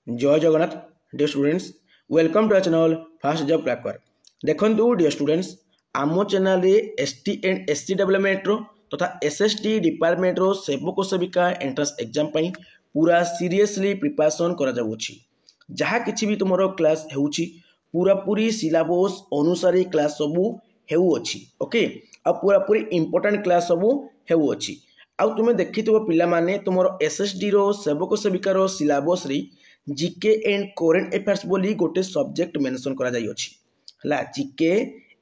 जय Jagannath dear students welcome to our channel fast job cracker. देखंतु dear students आम channel रे एसटी एंड एससी डेवलपमेंट रो तथा एसएसटी डिपार्टमेंट रो सेवक सेविका एंट्रेंस एग्जाम पई पूरा सीरियसली प्रिपरेशन करा जाउछि। जहा किछि भी तुमरो क्लास हेउछि पूरा पूरी सिलेबस अनुसार क्लास सबु हेउछि। ओके आ पूरा पूरी इंपोर्टेंट क्लास सबु हेउछि। आ तुमे देखिथिबो पिला माने तुमरो एसएसडी रो सेवक सेविका रो सिलेबस रे जीके एंड करेंट अफेयर्स बोली गोटे सब्जेक्ट मेंशन करा जाई अछि हला। जीके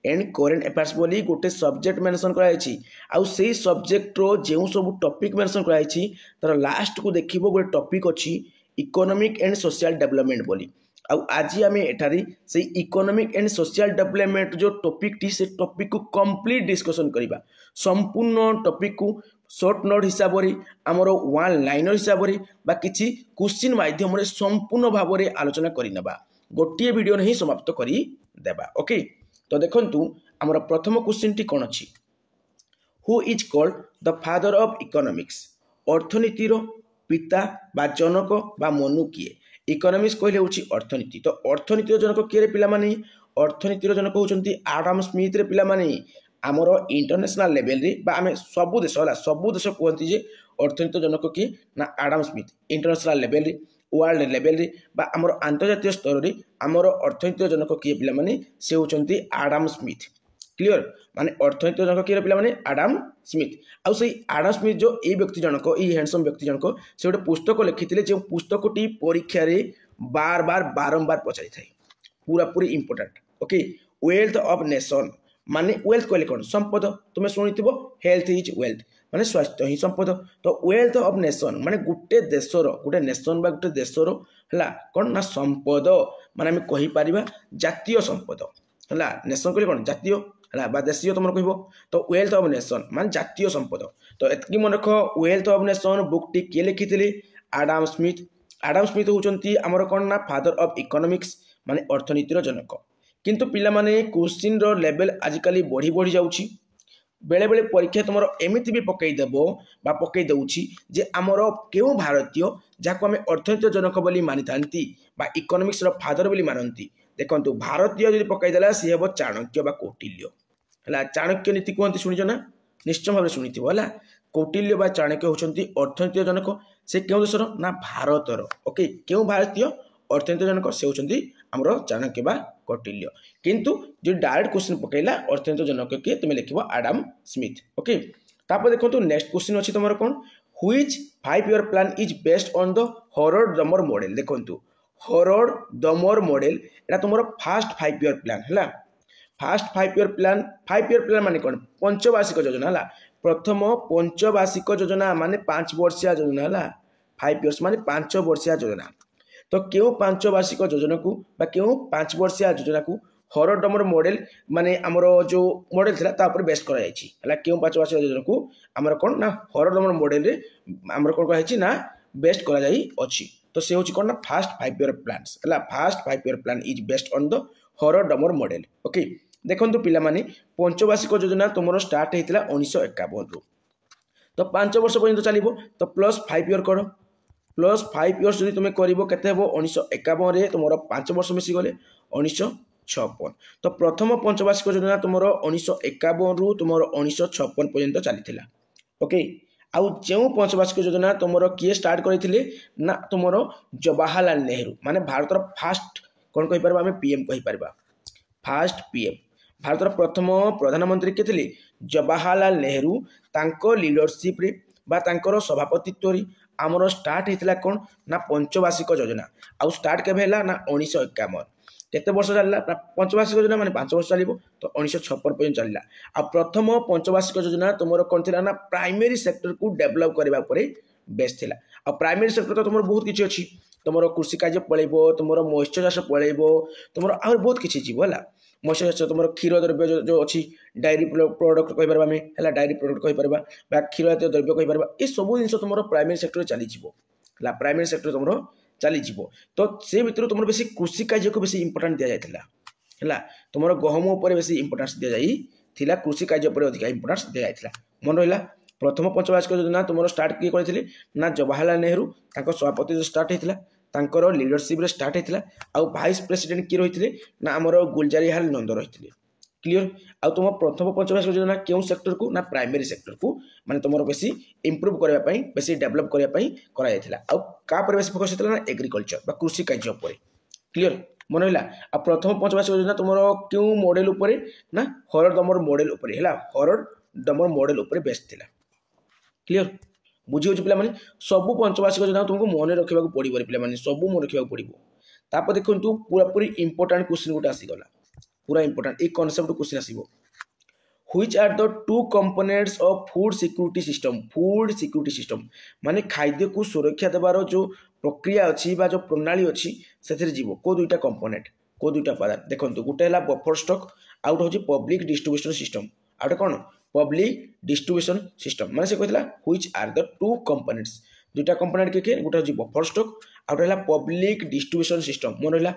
एंड करेंट अफेयर्स बोली गोटे सब्जेक्ट मेंशन करा अछि। आउ सेही सब्जेक्ट रो जेउ सब टॉपिक मेंशन करा अछि तर लास्ट को देखिबो गोटे टॉपिक अछि इकोनॉमिक एंड सोशल डेवलपमेंट बोली। आउ आज आमे एठारी से इकोनॉमिक एंड सोशल डेवलपमेंट जो टॉपिक टी से टॉपिक को कंप्लीट डिस्कशन करिबा। संपूर्ण टॉपिक को शॉर्ट नोट हिसाब रे हमर वन लाइनर हिसाब रे बा किछि क्वेश्चन माध्यम रे संपूर्ण भाव रे आलोचना करि नेबा। गोटिए वीडियो नहीं समाप्त करि देबा। ओके तो देखंतु हमर प्रथम क्वेश्चन टी कोन अछि। Who is called the father of economics. अर्थनीतिर पिता बा जनक बा मनु किए। इकोनॉमिक्स कहले होछि अर्थनीति। तो अर्थनीतिर जनक किए रे पिला माने अर्थनीतिर जनक होचंती आडम स्मिथ रे पिला माने आमर इंटरनेशनल लेवल रे बा आमे सबु देश होला सबु देश कहती जे अर्थनीति जनक किए ना आडम स्मिथ। इंटरनेशनल लेवल रे वर्ल्ड लेवल रे बा आमर अंतर्जातीय स्तर रे आमर अर्थनीति जनक किए पिला माने से होचंती आडम स्मिथ। क्लियर माने अर्थनीति जनक किए पिला माने आडम स्मिथ। आउ से आडम स्मिथ जो ए व्यक्ति जनक ए हैंडसम व्यक्ति जनक से गोटे पुस्तक लिखिथिले जे पुस्तक टी परीक्षा रे बार बार बारंबार पचारि थाए पूरा पूरी important. Okay wealth of nation माने वेल्थ कहले कोन संपद तुमे सुनिथिबो हेल्थ इज वेल्थ माने स्वास्थ्य ही संपद। तो वेल्थ ऑफ नेशन माने गुटे देशर गुटे नेशन बा गुटे देशर हला कोन ना संपद माने हम कहि परिबा जातीय संपद हला। नेशन कहले कोन जातीय हला बा देशीय तुम कहबो। तो वेल्थ ऑफ नेशन माने जातीय संपद। तो एतकी मन रख wealth of nation book T के लिखिथिले आडम स्मिथ। आडम स्मिथ होचंती हमर कोन ना फादर ऑफ इकोनॉमिक्स माने अर्थनीतिर जनक। किंतु पिला माने क्वेश्चन रो लेवल आजिकली बढ़ी बढ़ी जाउछि। बेले बेले परीक्षा तुमरो एमिति भी पकई देबो बा पकई दउछि जे हमरो केउ भारतीय जाको हमें अर्थनीति जनक बोली मानिथांती बा इकोनॉमिक्स रो फादर बोली मानंती। देखंतु भारतीय जदि पकई देला से हेबो चाणक्य बा कौटिल्य हला। चाणक्य नीति कोंती सुनिजो ना निश्चय भाबे सुनिथिबो हला। कौटिल्य बा चाणक्य होचंती अर्थनीति जनक। से केउ देशर ना भारतर। ओके केउ भारतीय अर्थनीति जनक से होचंती हमरो चाणक्य बा कौटिल्य। किंतु जो डायरेक्ट क्वेश्चन पकैला अर्थनीति जनक के तुम लिखिबो आडम स्मिथ। ओके तापर देखंतु नेक्स्ट क्वेश्चन अछि तमरो कोन which 5 year plan is based on the Harrod Domar model. देखंतु हॉरर डमर मॉडल एटा तुमरो फास्ट 5 ईयर प्लान हला। फास्ट 5 ईयर प्लान माने कोन पंचवार्षिक योजना हला। प्रथम पंचवार्षिक योजना माने 5 वर्षिया योजना हला। 5 इयर्स माने 5 वर्षिया योजना। तो क्यों 5 वार्षिक योजना को बा क्यों 5 वर्षिया योजना को हॉरर डमर मॉडल माने हमरो जो मॉडल थिला ता ऊपर बेस करा जायछि हला। क्यों 5 वर्षिया योजना को हमर कोन ना हॉरर डमर मॉडल रे हमर कोन कहैछि ना बेस्ट करा जाई अछि। तो से होछि कोन ना फास्ट 5 ईयर प्लान्स हला। First 5 year plan is based on the Harrod Domar model. Okay देखंतु पिला माने पंचवार्षिक योजना तुमरो स्टार्ट हेतिला 1951 रु। तो 5 वर्ष पर्यंत चलिबो। तो प्लस 5 ईयर करो प्लस 5 इयर्स जदि तुम करिवो केते हेबो 1951 रे तुमरो 5 वर्ष मिसी गले 1956। तो प्रथम पंचवार्षिक योजना तुमरो 1951 रु तुमरो 1956 पर्यंत चलीथिला। ओके आउ जेउ पंचवार्षिक योजना तुमरो किए स्टार्ट करिथिले ना तुमरो जवाहरलाल नेहरू माने भारतर फास्ट कोन कहि परबा हमें पीएम कहि परबा। फास्ट पीएम भारतर प्रथम प्रधानमंत्री के थिले जवाहरलाल नेहरू। तांको लीडरशिप रे बा तांकर सभापतित्व रे आमर स्टार्ट होता कौन ना पंचवार्षिक योजना। आउ स्टार्ट केबे हैला ना 1951। केते वर्ष चलला ना पंचवार्षिक योजना माने 5 वर्ष चलिबो। तो 1956 पर्यंत चलला। आ प्रथम पंचवार्षिक योजना तुमरो कोन थिला ना प्राइमरी सेक्टर को डेवलप करबा परे बेस थिला। आ प्राइमरी सेक्टर तो तुमरो बहुत किछि अछि। तुमरो कृषि कार्य पळेबो तुमरो मत्स्य चाष पळेबो तुमरो आ बहुत किछि जीवो हला। मत्स्य चाष तुमरो क्षीर द्रव्य जो अछि डायरी प्रोडक्ट कहि परबा हमें हला। डायरी प्रोडक्ट कहि परबा बा क्षीर जातीय द्रव्य कहि परबा। ए सब जिंस तुमरो प्राइमरी सेक्टर चली जीवो हला। प्राइमरी सेक्टर तुमरो चली जीवो। तो से भितर तुमरो बेसी कृषि कार्य को बेसी इंपोर्टेंट दिया जायतिला हला। तुमरो गहम ऊपर बेसी इंपोर्टेंस दिया जाई थिला। कृषि कार्य ऊपर अधिक इंपोर्टेंस दिया जायतिला। मन रहिला प्रथम पंचवार्षिक योजना तुमरो स्टार्ट किए करथिले ना जवाहरलाल नेहरू। ताको सभापति जो स्टार्ट हेतिला तांकर लीडरशिप रे स्टार्ट होता आउ भाइस प्रेसिडेंट किए रही ना आमर गुलजारीलाल नंद रही क्लीयर आ तुम प्रथम पंचवार्षिक योजना क्यों सेक्टर को ना प्राइमरी सेक्टर को माने तुम बेसी इंप्रूव करने बेसी डेभलप करने आउ बेसी फोकस होता ना एग्रीकल्चर बा कृषि कार्य उपर क्लीयर मन रहा आ प्रथम पंचवार्षिक योजना तुम क्यों मॉडल उपर ना हरड़ दमर मॉडल उपर है हरड़ दमर मॉडल उपर बेस्ट थिला क्लीयर बुझी हो पे सबू पंचवार्षिक योजना तुमको मन रखा पड़ो पे सब मन रखा पड़ो तापर देखो पूरापूरी इंपोर्टाट क्वेश्चन गोटे आसीगला पूरा इंपोर्टाट एक कॉन्सेप्ट क्वेश्चन आसीबो which are the two components of food security system माने खाद्य को सुरक्षा देवार जो प्रक्रिया अच्छी जो प्रणाली अच्छी से जीव को दुईटा कंपोनेंट को दुईटा पदार्थ देखो गोटे है बफर स्टॉक आउट हूँ पब्लिक डिस्ट्रीब्यूशन सिस्टम आउटे कौन पब्लिक डिस्ट्रीब्यूशन सिस्टम माने से कहला which are the two components दुईटा कंपोनेंट के गोटे हूँ बफर स्टॉक आउटे है पब्लिक डिस्ट्रीब्यूशन सिस्टम मन रहा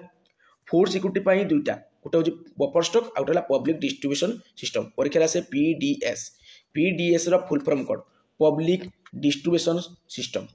फूड सिक्योरिटी दुईटा गोटे हूँ बफर स्टॉक आउटे है पब्लिक डिस्ट्रीब्यूशन सिस्टम परीक्षा से पीडीएस फुल फॉर्म कौन पब्लिक डिस्ट्रीब्यूशन सिस्टम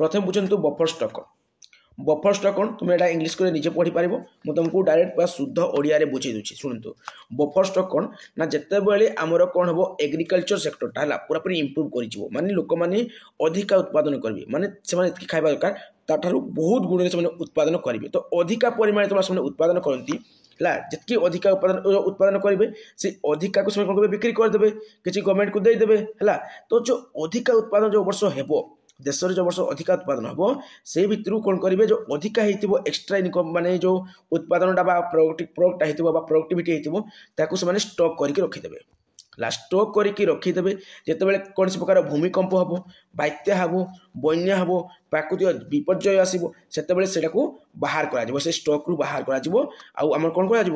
प्रथम बुझंतु बफर स्टॉक कौन तुम यहाँ इंग्लीश को निजे पढ़ी पार मुझे तुमको डायरेक्ट पूरा शुद्ध ओडिया रे बुझे दूसरी शुणु बफर स्टॉक कौन ना जिते बड़े आमर कौन हम एग्रीकल्चर सेक्टरटा है पूरा पूरी इंप्रूव कर माने लोक मैंने अधिका उत्पादन करेंगे माने से खाଇବା दरकार ताठारू बहुत गुण से उत्पादन करेंगे तो अधिका परिमाण से उत्पादन करती जितकी अधिका उत्पादन करेंगे से अधिका को कौन बिक्री करदे किसी गवर्नमेंट को देदेवे है तो जो अधिका उत्पादन जो वर्ष हेबो देश जो वर्ष अधिका उत्पादन हम से भितर कौन करेंगे जो अधिका हो एक्सट्रा इनकम माने जो उत्पादनटा प्रोडक्टा हो प्रोडक्टिविटी हो स्टॉक करके रखिदेवे स्टॉक करके रखिदेवे जितेबाला कौन सी प्रकार भूमिकंप हम बात्या हम बन्या हम प्राकृतिक विपर्यय आसो से बाहर कर स्टॉक रु बाहर कर कौन कर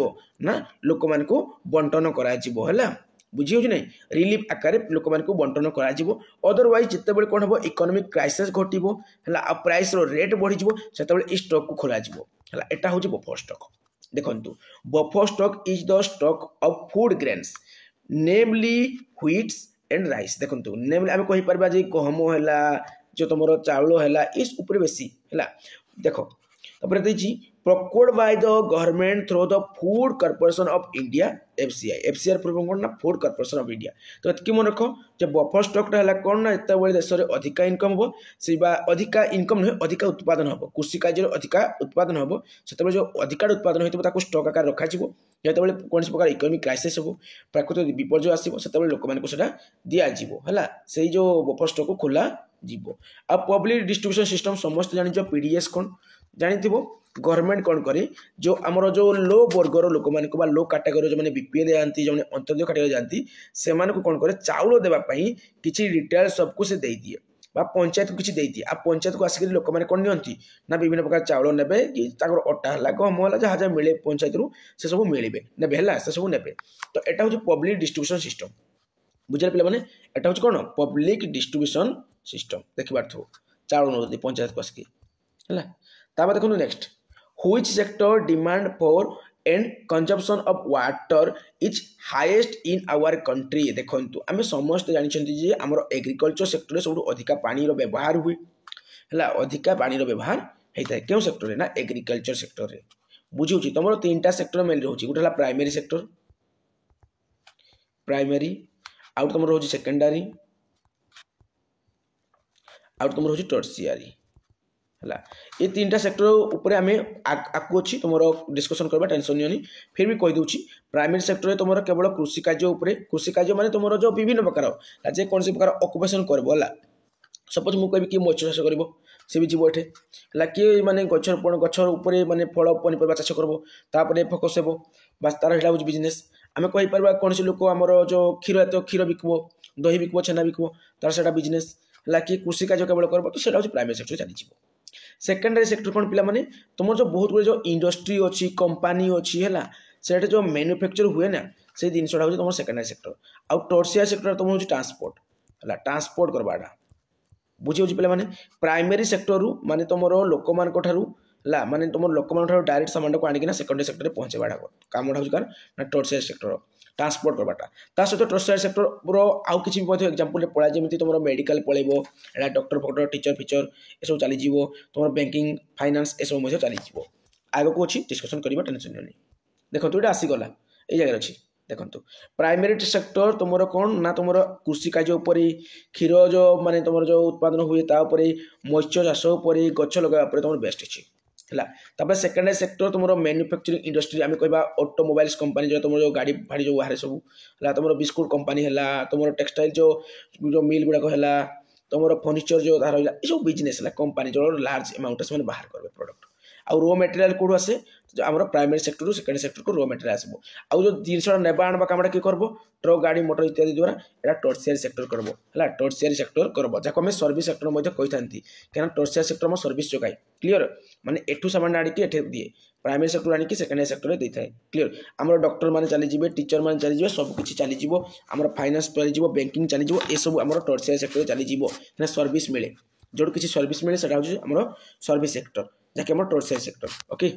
लोक मान बंटन कर बुझी हो रिलीफ आकार लोक मान बंटन कर अदरवाइज जिते बड़े कौन हम इकोनॉमिक क्राइसिस घटो है प्राइस रेट बढ़ी से स्टॉक को खोल एटा हूँ बफर स्टॉक देखो buffer stock is the stock of food grains namely wheats and rice देखो नेमली आम कहीपर जे गहम है जो तुम चाउल है इस उपर बेसी है देख procured by the government through the Food Corporation of India FCI पूर्व कौन ना फूड कॉर्पोरेशन ऑफ इंडिया तो ये मन रख जब बफर स्टॉकटा है कौन ना इतना बड़े देश में अधिका इनकम हम से अधिका इनकम नुहे अधिका उत्पादन हम कृषि कार्य अधिका उत्पादन हम से जो अधिका उत्पादन हो स्टॉक आकार रखा जो कौन प्रकार इकोनॉमिक क्राइसिस हो प्राकृतिक विपर्यय आसो से लोक मान दिज्व है से जो बफर स्टॉक को खोला जीव आ पब्लिक डिस्ट्रीब्यूशन सिस्टम समस्त जान पीडीएस कौन जानी गवर्नमेंट कौन करे जो आमर जो लो वर्गर लोक मान लो कैटेगरी जो बीपीएल जाती जो अंत्योदय कैटेगरी जाती से कौन करे चाउल देवाई किसी रिटेल सबको से दे दिए पंचायत को किसी दे दिए आ पंचायत को आसिक लोक मैंने कौन नियंती ना विभिन्न प्रकार चाउल ने कि अटा है गहम है जहाँ जहाँ मिले पंचायत रू से सब मिले ने से सब ने तो यहाँ हूँ पब्लिक डिस्ट्रीब्यूशन सिस्टम बुझे पे मैंने यहाँ हूँ कौन पब्लिक डिस्ट्रीब्यूशन सिस्टम देखिपार चाउल नौ पंचायत को आसिक है देखो next Which sector demand for and consumption of water is highest in our country देखो आम समस्त जानते आम एग्रीकल्चर सेक्टर सब अधिका पानी व्यवहार हुए है अधिका पानी व्यवहार होता है क्यों सेक्टर ना एग्रीकल्चर सेक्टर बुझे तुम तीन टा सेक्टर मेन रोचे गोटे है प्राइमरी सेक्टर प्राइमरी आउट तुम रोचे सेकेंडरी आउट तुम रोचे टर्शियरी है ये तीन टा सेक्टर उपर आम आकु अच्छी तुम डिस्कसन करवा टेंशन नहीं फिर भी कहीदे प्राइमरी सेक्टर में तुम केवल कृषि कार्य माने तुम जो विभिन्न प्रकार जे कौन प्रकार ऑक्युपेशन कर सपोज मुझे कह कि मत्स्य चाष कर सी भी जीव एठे है किए माने गचर माने फल पनीपरिया चाष कर फोकस हो बास तार है बिजनेस आम कहीपर कौन लोक आमर जो क्षीर बिकब दही बिकब छेना बिकब तार से बिजनेस है कि कृषि कार्य केवल कर तो हूँ प्राइमरी सेक्टर चली सेकेंडरी सेक्टर कौन पिला माने तुम जो बहुत गुड़े जो इंडस्ट्री अच्छी कंपानी अच्छी है से जो मैन्युफैक्चर हुए ना से जिनसा हूँ तुम सेकेंडरी सेक्टर आउ टर्शियरी सेक्टर तुम हूँ ट्रांसपोर्ट है ट्रांसपोर्ट करवाटा बुझे पे माने प्राइमरी सेक्टर रू माने तुम लोक मान है माने तुम लोक डायरेक्ट सामान को आनिक सेकेंडरी सेक्टर में पहुँचेवाटा कामटा हूँ कार ना टर्शियरी सेक्टर ट्रांसपोर्ट करवाटा ता सहित टर्शियरी सेक्टर आउ किसी भी एग्जांपल पड़ा जमी तुम मेडिकल पलैबो एटा डॉक्टर फक्टर टीचर फिचर ये सब चली तुम बैंकिंग फाइनान्स ये सब चली आग को अच्छी डिस्कसन करवा टेंशन नहीं देखो ये आसीगला ये जगह अच्छी देखो प्राइमरी सेक्टर तुम कौन ना तुम कृषि कार्य क्षीर जो माने तुम जो उत्पादन हुए मत्स्य चाष गछ लगे तुम बेस्ट अच्छी है सेकेंडरी सेक्टर तुम मैन्युफैक्चरिंग इंडस्ट्री आम कह ऑटोमोबाइल्स कंपनी जो तुम जो गाड़ी फाड़ी जो बाहर सब है तुम बिस्कुट कंपनी है तुम टेक्सटाइल जो मिल गुड़ाक है तुम फर्निचर जो रहा ये सब बिजनेस है कंपनी जो लार्ज अमाउंट से बाहर करेंगे प्रोडक्ट आउ रो मटेरियल कौट आसे आम प्राइमरी सेक्टर सेकेंडरी सेक्टर को रो मटेरियल आसो आउ जो जिन नेबा आनवा काम किए करब ट्रक गाड़ी मोटर इत्यादि द्वारा यहाँ टर्शियरी सेक्टर करब है टर्शियरी सेक्टर करब जहाँ आम सर्विस सेक्टर कही था क्या टर्शियरी सेक्टर में सर्विस जोगाए क्लीयर माने एठू सामान आनिक एठे दिए प्राइमरी सेक्टर आनिक सेकेंडरी सेक्टर देता है क्लीयर आम डॉक्टर मैंने चलीजे टीचर मैंने चलीजे सबकि चलीज आम फाइनान्स चलीज बैंकिंग चलीज ये सब आम टर्शियरी सेक्टर चलीज सर्विस मिले जो किसी सर्विस मिले से आम सर्विस सेक्टर जहाँकि आम टर्शियरी सेक्टर ओके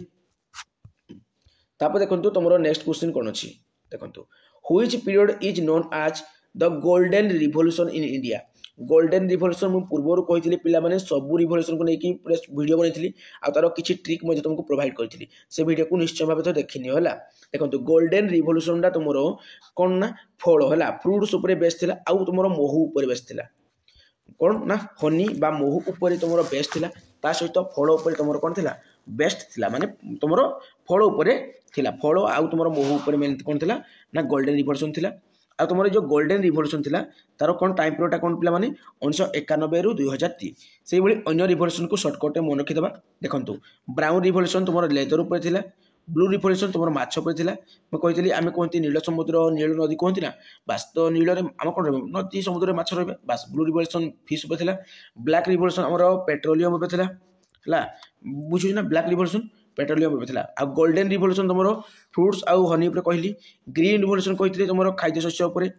तापर देखो तुम नेक्स्ट क्वेश्चन कौन अच्छी देखो which period is known as the golden revolution in India golden revolution मुझे पूर्वर कही पे सबू रिवोल्यूशन को लेकिन वीडियो बनई आ तार किसी ट्रिक मुझे तुमको प्रोवाइड करी से वीडियो को निश्चय भाव तो देखनी है देखो गोल्डन रिवोल्यूशन टा तुम कौन ना फल है फ्रुट्स उपर बेस्ट थी आउ तुम महू उपर बेस्ट थी कौन ना हनी बा महू उपर तुम बेस्ट थी ता सहित फल उपर तुम कौन थी बेस्ट थिला माने तुम फल उपर थिला फल आउ तुम महू उपर मेन कौन थिला ना गोल्डन रिवोल्यूशन थिला आ तुम जो गोल्डन रिवोल्यूशन थिला तार कौन टाइम पीरियड कौन पिला माने 1991 रु 2003 से भाई अन्य रिवोल्यूशन को सर्टकट मन रखीदा देखो ब्राउन रिवोल्यूशन तुम लेदर उपर थिला ब्लू रिवोल्यूशन तुम माछ उपर थिला मैं कही आम कहती नील समुद्र नील नदी कहती ना बास तो नील आम कौन रही नदी समुद्र माछ रही बास ब्लू रिवोल्यूशन फिश उपर थिला ब्लैक रिवोल्यूशन आमर पेट्रोलियम उपर थिला है बुझे ना ब्लैक रिवोल्यूशन पेट्रोलियम उपर थिला आ गोल्डन रिवोल्यूशन तुम फ्रुट्स आउ हनी उपर कहली ग्रीन रिवोल्यूशन कही तुम खाद्य शस्य उपर है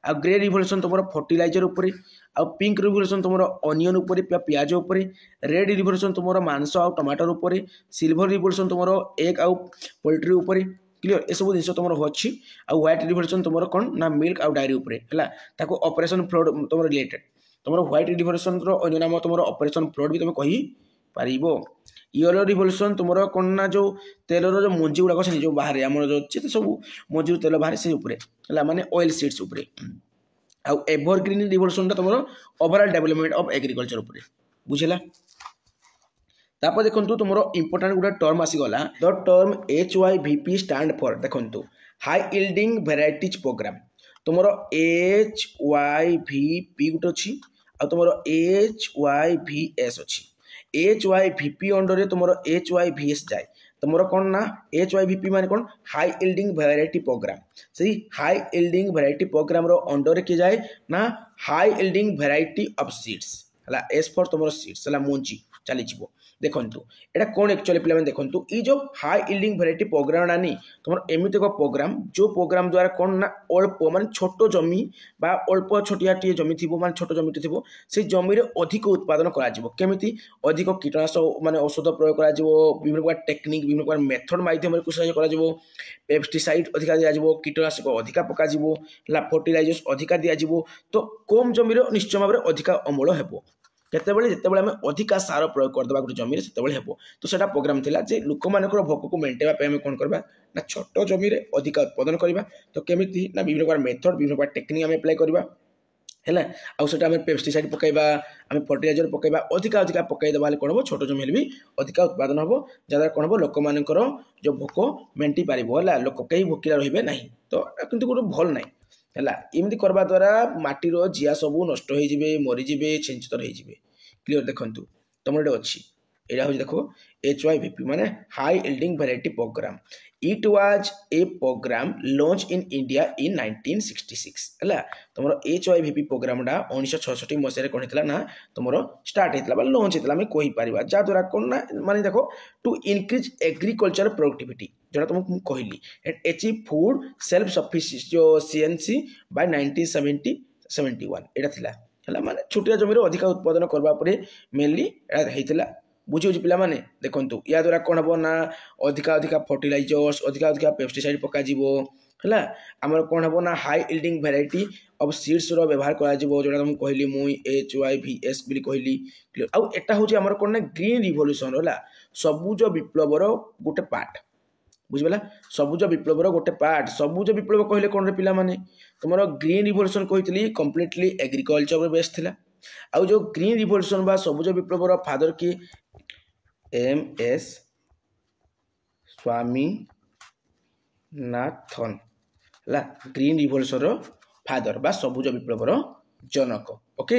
आ ग्रे रिवोल्यूशन तुम फर्टिलाइजर उपर आ पिंक रिवोल्यूशन तुम अनियन उपर प्याज उपर रेड रिवोल्यूशन तुम मांस आउ टमाटर उपर सिल्वर रिवोल्यूशन तुम एग आउ पोल्ट्री उपर क्लीयर ये सब जिन तुम अच्छी आ व्हाइट रिवोल्यूशन तुम कौन ना मिल्क आउ डायरी उपर है ऑपरेशन फ्लड तुम रिलेटेड तुम व्हाइट रिवोल्यूशन अन्य नाम तुम ऑपरेशन फ्लड भी तुम कही पारिबो येलो रिवोल्यूशन तुम कौन ना जो तेलर जो मंजी गुड़ाक से जो बाहर आम जो सब मंजी तेल बाहर से है माने ऑयल सीड्स उपरे आउ एवरग्रीन रिवोल्यूशन तुम ओवरऑल डेवलपमेंट ऑफ एग्रीकल्चर उपरे बुझेला तापर देखो तुम इंपोर्टेंट गोटे टर्म आसीगला the term HYVP stand for देखो हाई यील्डिंग वेराइटीज प्रोग्राम तुम HYVP गोटे अच्छी आ तुम HYVS अच्छी HYVP अंडर तुम HYVS जाए तुम कौन ना HYVP माने कौन हाई यील्डिंग वेराइटी प्रोग्राम से हाई यील्डिंग वेराइटी प्रोग्राम रो अंडर किए जाए ना high yielding variety of seeds है एस फॉर तुम सीड्स है मंजी चली देखु एटा कौन एक्चुअली पे देखो ये जो हाई यील्डिंग वेराइटी प्रोग्राम आनी तुम एमती एक प्रोग्राम जो प्रोग्राम द्वारा कौन ना अल्प मान छोट जमी बा अल्प छोटिया जमी थी मान छोट जमी थी से जमी अधिक उत्पादन करमी अधिक कीटनाशक माने औषध प्रयोग कर विभिन्न प्रकार टेक्निक विभिन्न प्रकार मेथड माध्यम कृषि पेस्टिसाइड अधिका दिज्व कीटनाशक अधिका पकाଯିव फर्टिलाइजर्स अधिका दिज्व तो कम जमी निश्चय भाव में अधिका अमल हो केतेबेले जितेबाला आम अधिका सार प्रयोग करदे गोटे जमी से तो सेटा प्रोग्राम थिला जे लोक मानकर भोक को मेंटेवा पे आम कौन करबा ना छोट जमी अधिका उत्पादन करबा तो केमिति ना विभिन्न प्रकार मेथड विभिन्न प्रकार टेक्निक आम अप्लाई करबा है आउ सेटा आम पेस्टिसाइड पकाइबा आम फर्टिलाइजर पकाइबा अधिका अधिका पकाइदेबा कौन हम छोट जमी भी अधिका उत्पादन हम जहाँ कौन हम लोक मानकर जो भोक मेंटी पार है लोक कहीं भोकिला रे ना तो कितु गोटे भल ना है एमती करवा द्वारा माटीर जिया सब नष्ट हो मरीजे छेंचतर हो क्लीयर देखु तुम ये अच्छी यहाँ हूँ देखो HYVP माने high yielding variety program it was a program launch in India in 1966 है तुम HYVP प्रोग्राम 1966 मसीह कौन होता ना तुम स्टार्ट होता लॉन्च होता आम कहीपर जहाँद्वारा कौन ना माने देखो टू इनक्रीज एग्रीकल्चर प्रोडक्टिविटी जो तुमको कहली and achieve food self sufficiency by 1971 यहाँ है माने छोटिया जमी अधिक उत्पादन करने मेनली होता बुझे पिलाने देखु या द्वारा कौन हम ना अधिका अधिका फर्टिलाइजर्स अधिका अधिका पेस्टिसाइड पकाଯିबो है आमर कौन हम ना high yielding variety of seeds रो व्यवहार करा जिवो जोडा हम कहली मुई HYVS बिली कहली क्लियर आउ एटा होची हमर कोन ना ग्रीन रिवोल्यूशन होला सबुज विप्लवर गोटे पार्ट बुझिबला सबुज विप्लवर गोटे पार्ट सबुज विप्लव कहले कोन रे पिला माने तुमरो ग्रीन रिवोल्यूशन कहितली कंप्लीटली एग्रीकल्चर पे बेस थिला आउ जो ग्रीन रिवोल्यूशन बा सबुज विप्लवर फादर की MS स्वामीनाथन ला ग्रीन रिवोल्यूशन फादर बा सबुज विप्लवर जनक ओके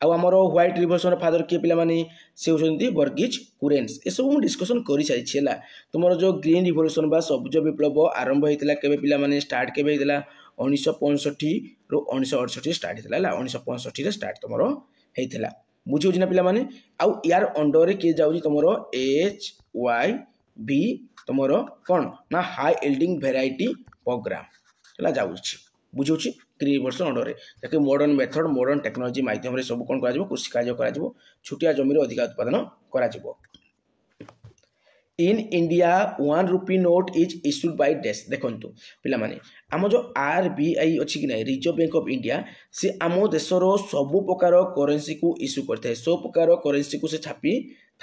आउ आमर व्हाइट रिवोल्यूशन फादर किए पिला माने से होचंती वर्गीज कुरेन्स ए सब डिस्कशन करि सारि छिला तुमरो जो ग्रीन रिवोल्यूशन बा सबुज विप्लव आरंभ हेतिला केबे पिला माने स्टार्ट केबे हेतिला 1965 रो 1968 स्टार्ट हेतिला ला 1965 रे स्टार्ट तुमरो हेतिला बुझियो जिना पिला माने आउ यार अंडर रे के जाउजी तुमरो HYV तुमरो कोन ना हाई यील्डिंग वेराइटी प्रोग्राम हला जाउची बुझुची ग्रीन रिवोल्यूशन अंडर रे मॉडर्न मेथड मॉडर्न टेक्नोलॉजी माध्यम रे सब कोन करा कृषि कार्य करा छोटिया जमी रे अधिक उत्पादन करा in India 1 rupee note is issued by dash देखंतु पिला माने आम जो RBI अच्छी कि ना रिजर्व बैंक ऑफ इंडिया से आम देशर सबु प्रकार करेन्सी को इश्यू करता है सब प्रकार करेन्सी को से छापी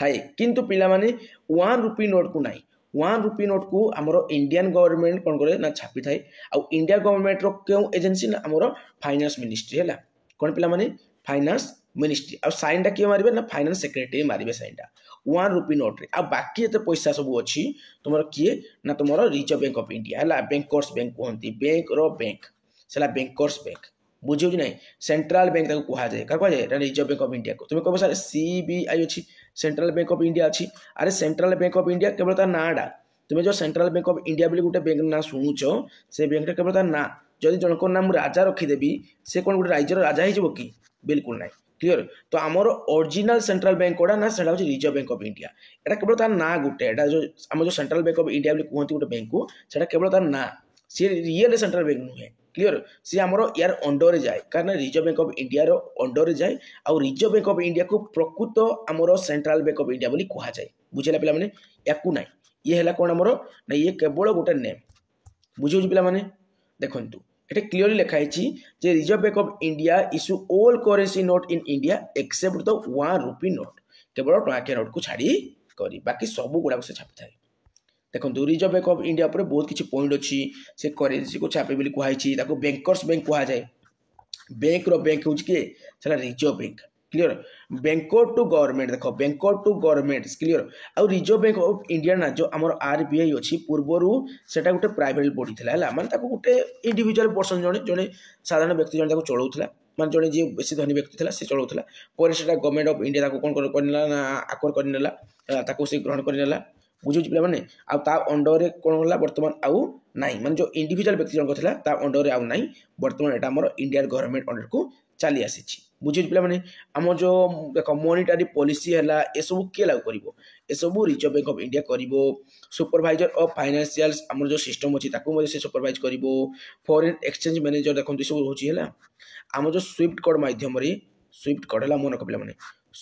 थाए किंतु पिला माने 1 रुपी नोट को नहीं 1 रुपी नोट को आमर इंडियन गवर्नमेंट कौन करे ना छापी थाए आउ इंडिया गवर्नमेंट रो क्यों एजेंसी ना आमर फाइनेंस मिनिस्ट्री है कौन पिला माने फाइनेंस मिनिस्ट्री आ साइन टा किए मारिबे ना फाइनेंस सेक्रेटरी मारिबे साइन टा 1 रुपी नोट रे आ बाकी एते पैसा सब अछि तुमर किए ना तुमर रिजर्व बैंक ऑफ इंडिया है बैंकर्स बैंक कहंती बैंक रो बैंक सेला बैंकर्स बैंक बुझियो कि नहीं सेंट्रल बैंक ताको कहा जाए का कहा जाए रिजर्व बैंक ऑफ इंडिया को तुम कहबो सर CBI अछि सेंट्रल बैंक ऑफ इंडिया अछि अरे सेंट्रल बैंक ऑफ इंडिया केवल ता नाडा तुम जो सेंट्रल बैंक ऑफ इंडिया बोली गुटे बैंक ना सुनुचो से बैंक केवल ता ना जदि जनको नाम राजा रखी देबी से कोन गुटे राज्यर राजा हे जबो की बिल्कुल नहीं क्लियर तो आमर ओरिजिनल सेंट्रल बैंक कोडा ना सेटा होची रिजर्व बैंक ऑफ इंडिया एटा केवल तार ना गुटे एटा जो आम जो सेंट्रल बैंक ऑफ इंडिया बोली कहंती गुटे बैंक को सेटा केवल तार ना सी रियल सेंट्रल बैंक नुहे क्लियर सी आमर यार अंडर जाए कारण रिजर्व बैंक ऑफ इंडिया रो अंडर जाए आ रिजर्व बैंक ऑफ इंडिया को प्रकृत आमर सेंट्रल बैंक ऑफ इंडिया बोली कहा जाए बुझेला पिला माने याकू नाही ये हला कोन आमर ना ये केवल गुटे नेम बुझियो पिला माने देखंतु एटे क्लियरली लिखा है जे Reserve bank of India issue all currency note in India except the 1 rupee note केवल टଙ୍କା नोट को छाड़ी करी बाकी सब गुडा से छापी थाए देखो रिजर्व बैंक ऑफ इंडिया पर बहुत किसी पॉइंट अच्छी से करेंसी को छापे बोली कहई ताको बैंकर्स बैंक कहा जाए बैंक रो बैंक होची के सेला Reserve Bank clear banker to government देखो बैंकर टू गवर्नमेंट क्लियर आउ रिजर्व बैंक ऑफ इंडिया ना जो आमर RBI अच्छी पूर्वर सेटा गोटे प्राइवेट बॉडी थिला माने ताको गोटे इंडिविजुअल पर्सन जने जने साधारण व्यक्ति जने ताको चलाउथला माने जने जे बेसी धनी व्यक्ति थिला से चलाउथला पर सेटा गवर्नमेंट ऑफ इंडिया ताको कोन करनेला ना आक्वायर करनेला ताको से ग्रहण करनेला बुझुछ पिला माने आ ता अंडर रे कोन होला वर्तमान आउ नाही माने जो इंडिविजुअल व्यक्ति जन थिला ता अंडर रे आउ नाही वर्तमान एटा हमर इंडियन गवर्नमेंट अंडर को चली आसीछि बुझुछ पिला माने हम जो देखो मॉनिटरी पॉलिसी हला ए सब के लागू करिवो ए सब रिजर्व बैंक ऑफ इंडिया करिवो सुपरवाइजर ऑफ फाइनेंशियल्स हमर जो सिस्टम अछि ताको मजे से सुपरवाइज करिवो फॉरेन एक्सचेंज मैनेजर देखो सब होछि हला हम जो स्विफ्ट कोड माध्यम रे स्विफ्ट कोड हला मन कपिला माने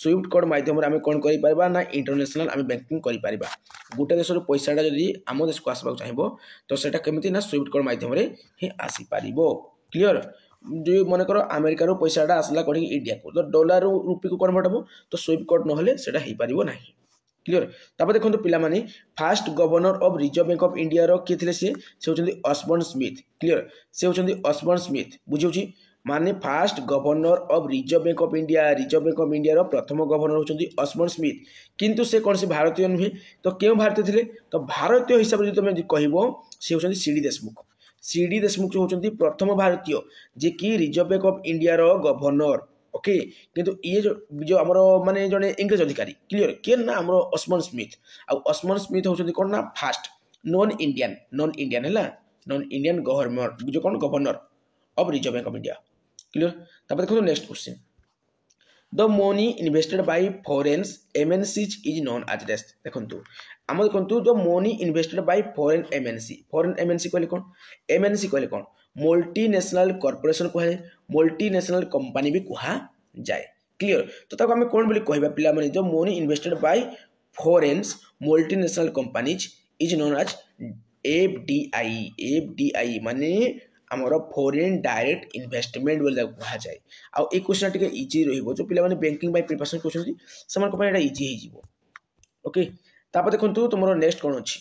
स्विफ्ट कोड माध्यम रे हम कोन करि परबा ना इंटरनेशनल हम बैंकिंग करि परबा गोटे देश रो पैसाटा जदी हम देश को आसबा चाहिबो तो सेटा केमिति ना स्विफ्ट कोड माध्यम रे ही आसी पारिबो क्लियर जो मन कर अमेरिका रो पैसाटा आसला कडी इंडिया को तो डॉलर रुपी को कन्वर्ट हो तो स्विफ्ट कोड नहले सेटा हे पारिबो नाही क्लियर तापर देखो पिला माने first governor of Reserve bank of India रो के थिले से होचंदी ऑसबर्न स्मिथ क्लियर से होचंदी ऑसबर्न स्मिथ बुझियोची माने first governor of Reserve bank of India रो प्रथम गवर्नर होचंदी ऑसबर्न स्मिथ किंतु से कौन से भारतीय नुहे तो क्यों भारतीय थिले तो भारतीय हिसाब रे तुम कहबो से होचंदी सीडी देशमुख जो होचंदी प्रथम भारतीय जे कि रिजर्व बैंक ऑफ इंडिया रो गवर्नर ओके किंतु ये जो हमर माने जने इंग्लिश अधिकारी क्लियर के ना हमर ऑसबर्न स्मिथ होचंदी कोन ना फास्ट नॉन इंडियन हैला नॉन इंडियन गवर्नर जो कोन governor of Reserve bank of India clear तापर देखो next question the money invested by foreign MNCs is known as dash देखंतु हम देखंतु the money invested by foreign MNC कहले कोन MNC कहले कोन मल्टीनेशनल कॉर्पोरेशन कहले मल्टीनेशनल कंपनी भी कहा जाए क्लियर तो ताको हम कोन बोली कहबा पिला माने जो money invested bye foreign multinational companies is known as FDI. FDI माने आमर फॉरेन डायरेक्ट इन्वेस्टमेंट बोली कह जाए। आउ ए क्वेश्चन टिके इजी रहइबो जो पिला माने बैंकिंग बाय प्रिपरेशन करछथि समान को एटा इजी हे जिवो। ओके तापर देखंतु तुमरो नेक्स्ट कोन अछि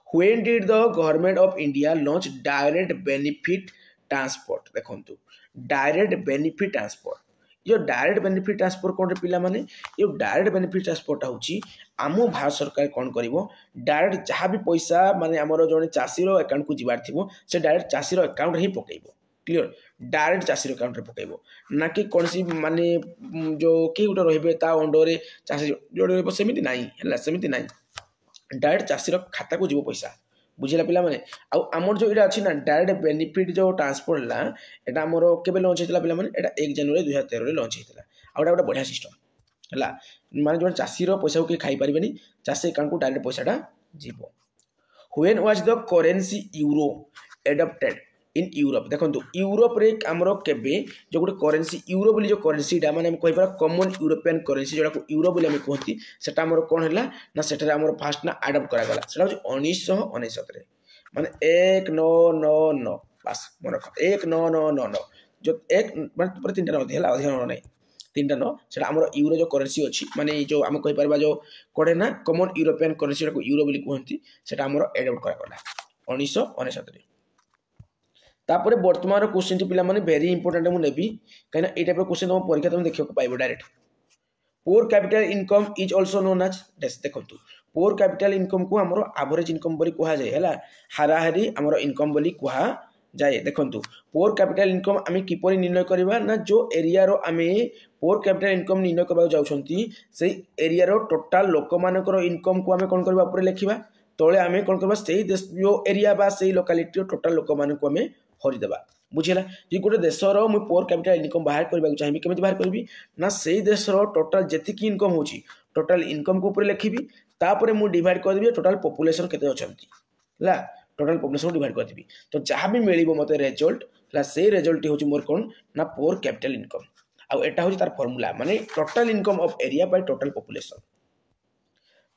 when did the government of India launch direct benefit transport? देखंतु डायरेक्ट बेनिफिट ट्रांसपोर्ट जो डायरेक्ट बेनिफिट ट्रांसपोर्ट कौन पिला माने ये डायरेक्ट बेनिफिट ट्रांसपोर्ट होची आम भारत सरकार कौन करिवो डायरेक्ट जहाँ भी पैसा माने आमर जने चाषी रो अकाउंट को जिबार थिबो से डायरेक्ट चाषी रो अकाउंट ही पकेइबो। क्लियर डायरेक्ट चाषी रो अकाउंट रे पकेइबो ना कि कोनसी माने जो के उटा रहिबे ता अंडरे चाषी जो रहइबो सेमिति नाही हला सेमिति नाही डायरेक्ट चाषी रो खाता को जीवो पैसा बुझिला पिला माने आउ हमर जो इडा अछि ना डायरेक्ट बेनिफिट जो ट्रांसपोर्ट ला एटा हमर केबे लॉन्च हेतला पिला माने एटा 1 जनवरी 2013 रे लॉन्च हेतला आउ एटा बढ़िया सिस्टम हला माने जो चाषी रो पैसा को खाई परिबेनी चाषी अकाउंट को डायरेक्ट पैसाटा जीवो। When was the currency euro adopted in Europe देखंतु यूरोप रे हमरो केबे जो गुटे करेंसी यूरो बोली जो करेंसी डा माने हम कहि पारा कॉमन यूरोपियन करेंसी जोडा को यूरो बोली हम कहती सेटा हमरो कोन हैला ना सेटा हमरो फास्ट ना अडॉप्ट करा गला सेटा 1969 रे माने 1999 बस मन रख 1999 जो एक माने पूरा तीनटा न हैला अधिक न नै तीनटा न सेटा हमरो यूरो जो करेंसी अछि माने जो हम कहि पारबा जो कोडे ना कॉमन यूरोपियन करेंसी को यूरो बोली कहती सेटा हमरो अडॉप्ट करा गला 1969 रे। तापर वर्तमान क्वेश्चन टी पिला माने वेरी इंपोर्टेंट मु नेबी कहिना ए टाइप क्वेश्चन तुम परीक्षा तुम देखियो पाइबो direct. Per capital income is also known as देखंतु पोर कैपिटल इनकम को हमरो एवरेज इनकम बोली कहा जाय हला हाराहारी हमरो इनकम बोली कहा जाय। देखंतु पोर कैपिटल इनकम आमे किपरि निर्णय करबा ना जो एरिया रो आमे पोर कैपिटल इनकम निर्णय करबा जाउछंती सेही एरिया रो टोटल लोक मानकर इनकम को आमे कोन करबा ऊपर लिखिबा तळे आमे कोन करबा सेही देश जो एरिया बा सेही लोकालिटी रो टोटल लोक मानक आमे हरिदेबा बुझिला जे गोटे देशर मु पोर कैपिटल इनकम बाहर करबा चाहिबी केमिति बाहर करबी ना सेही देशर टोटल जेतिकी इनकम होची टोटल इनकम को ऊपर लिखिबी तापर मु डिवाइड कर देबी टोटल पॉपुलेशन केते अछंती ला टोटल पॉपुलेशन डिवाइड कर देबी तो जहाँ भी मिलिबो मते रिजल्ट ला सेही रिजल्ट होची मोर कोन ना पोर कैपिटल इनकम आ एटा होची तार फार्मूला माने total income of area by total population.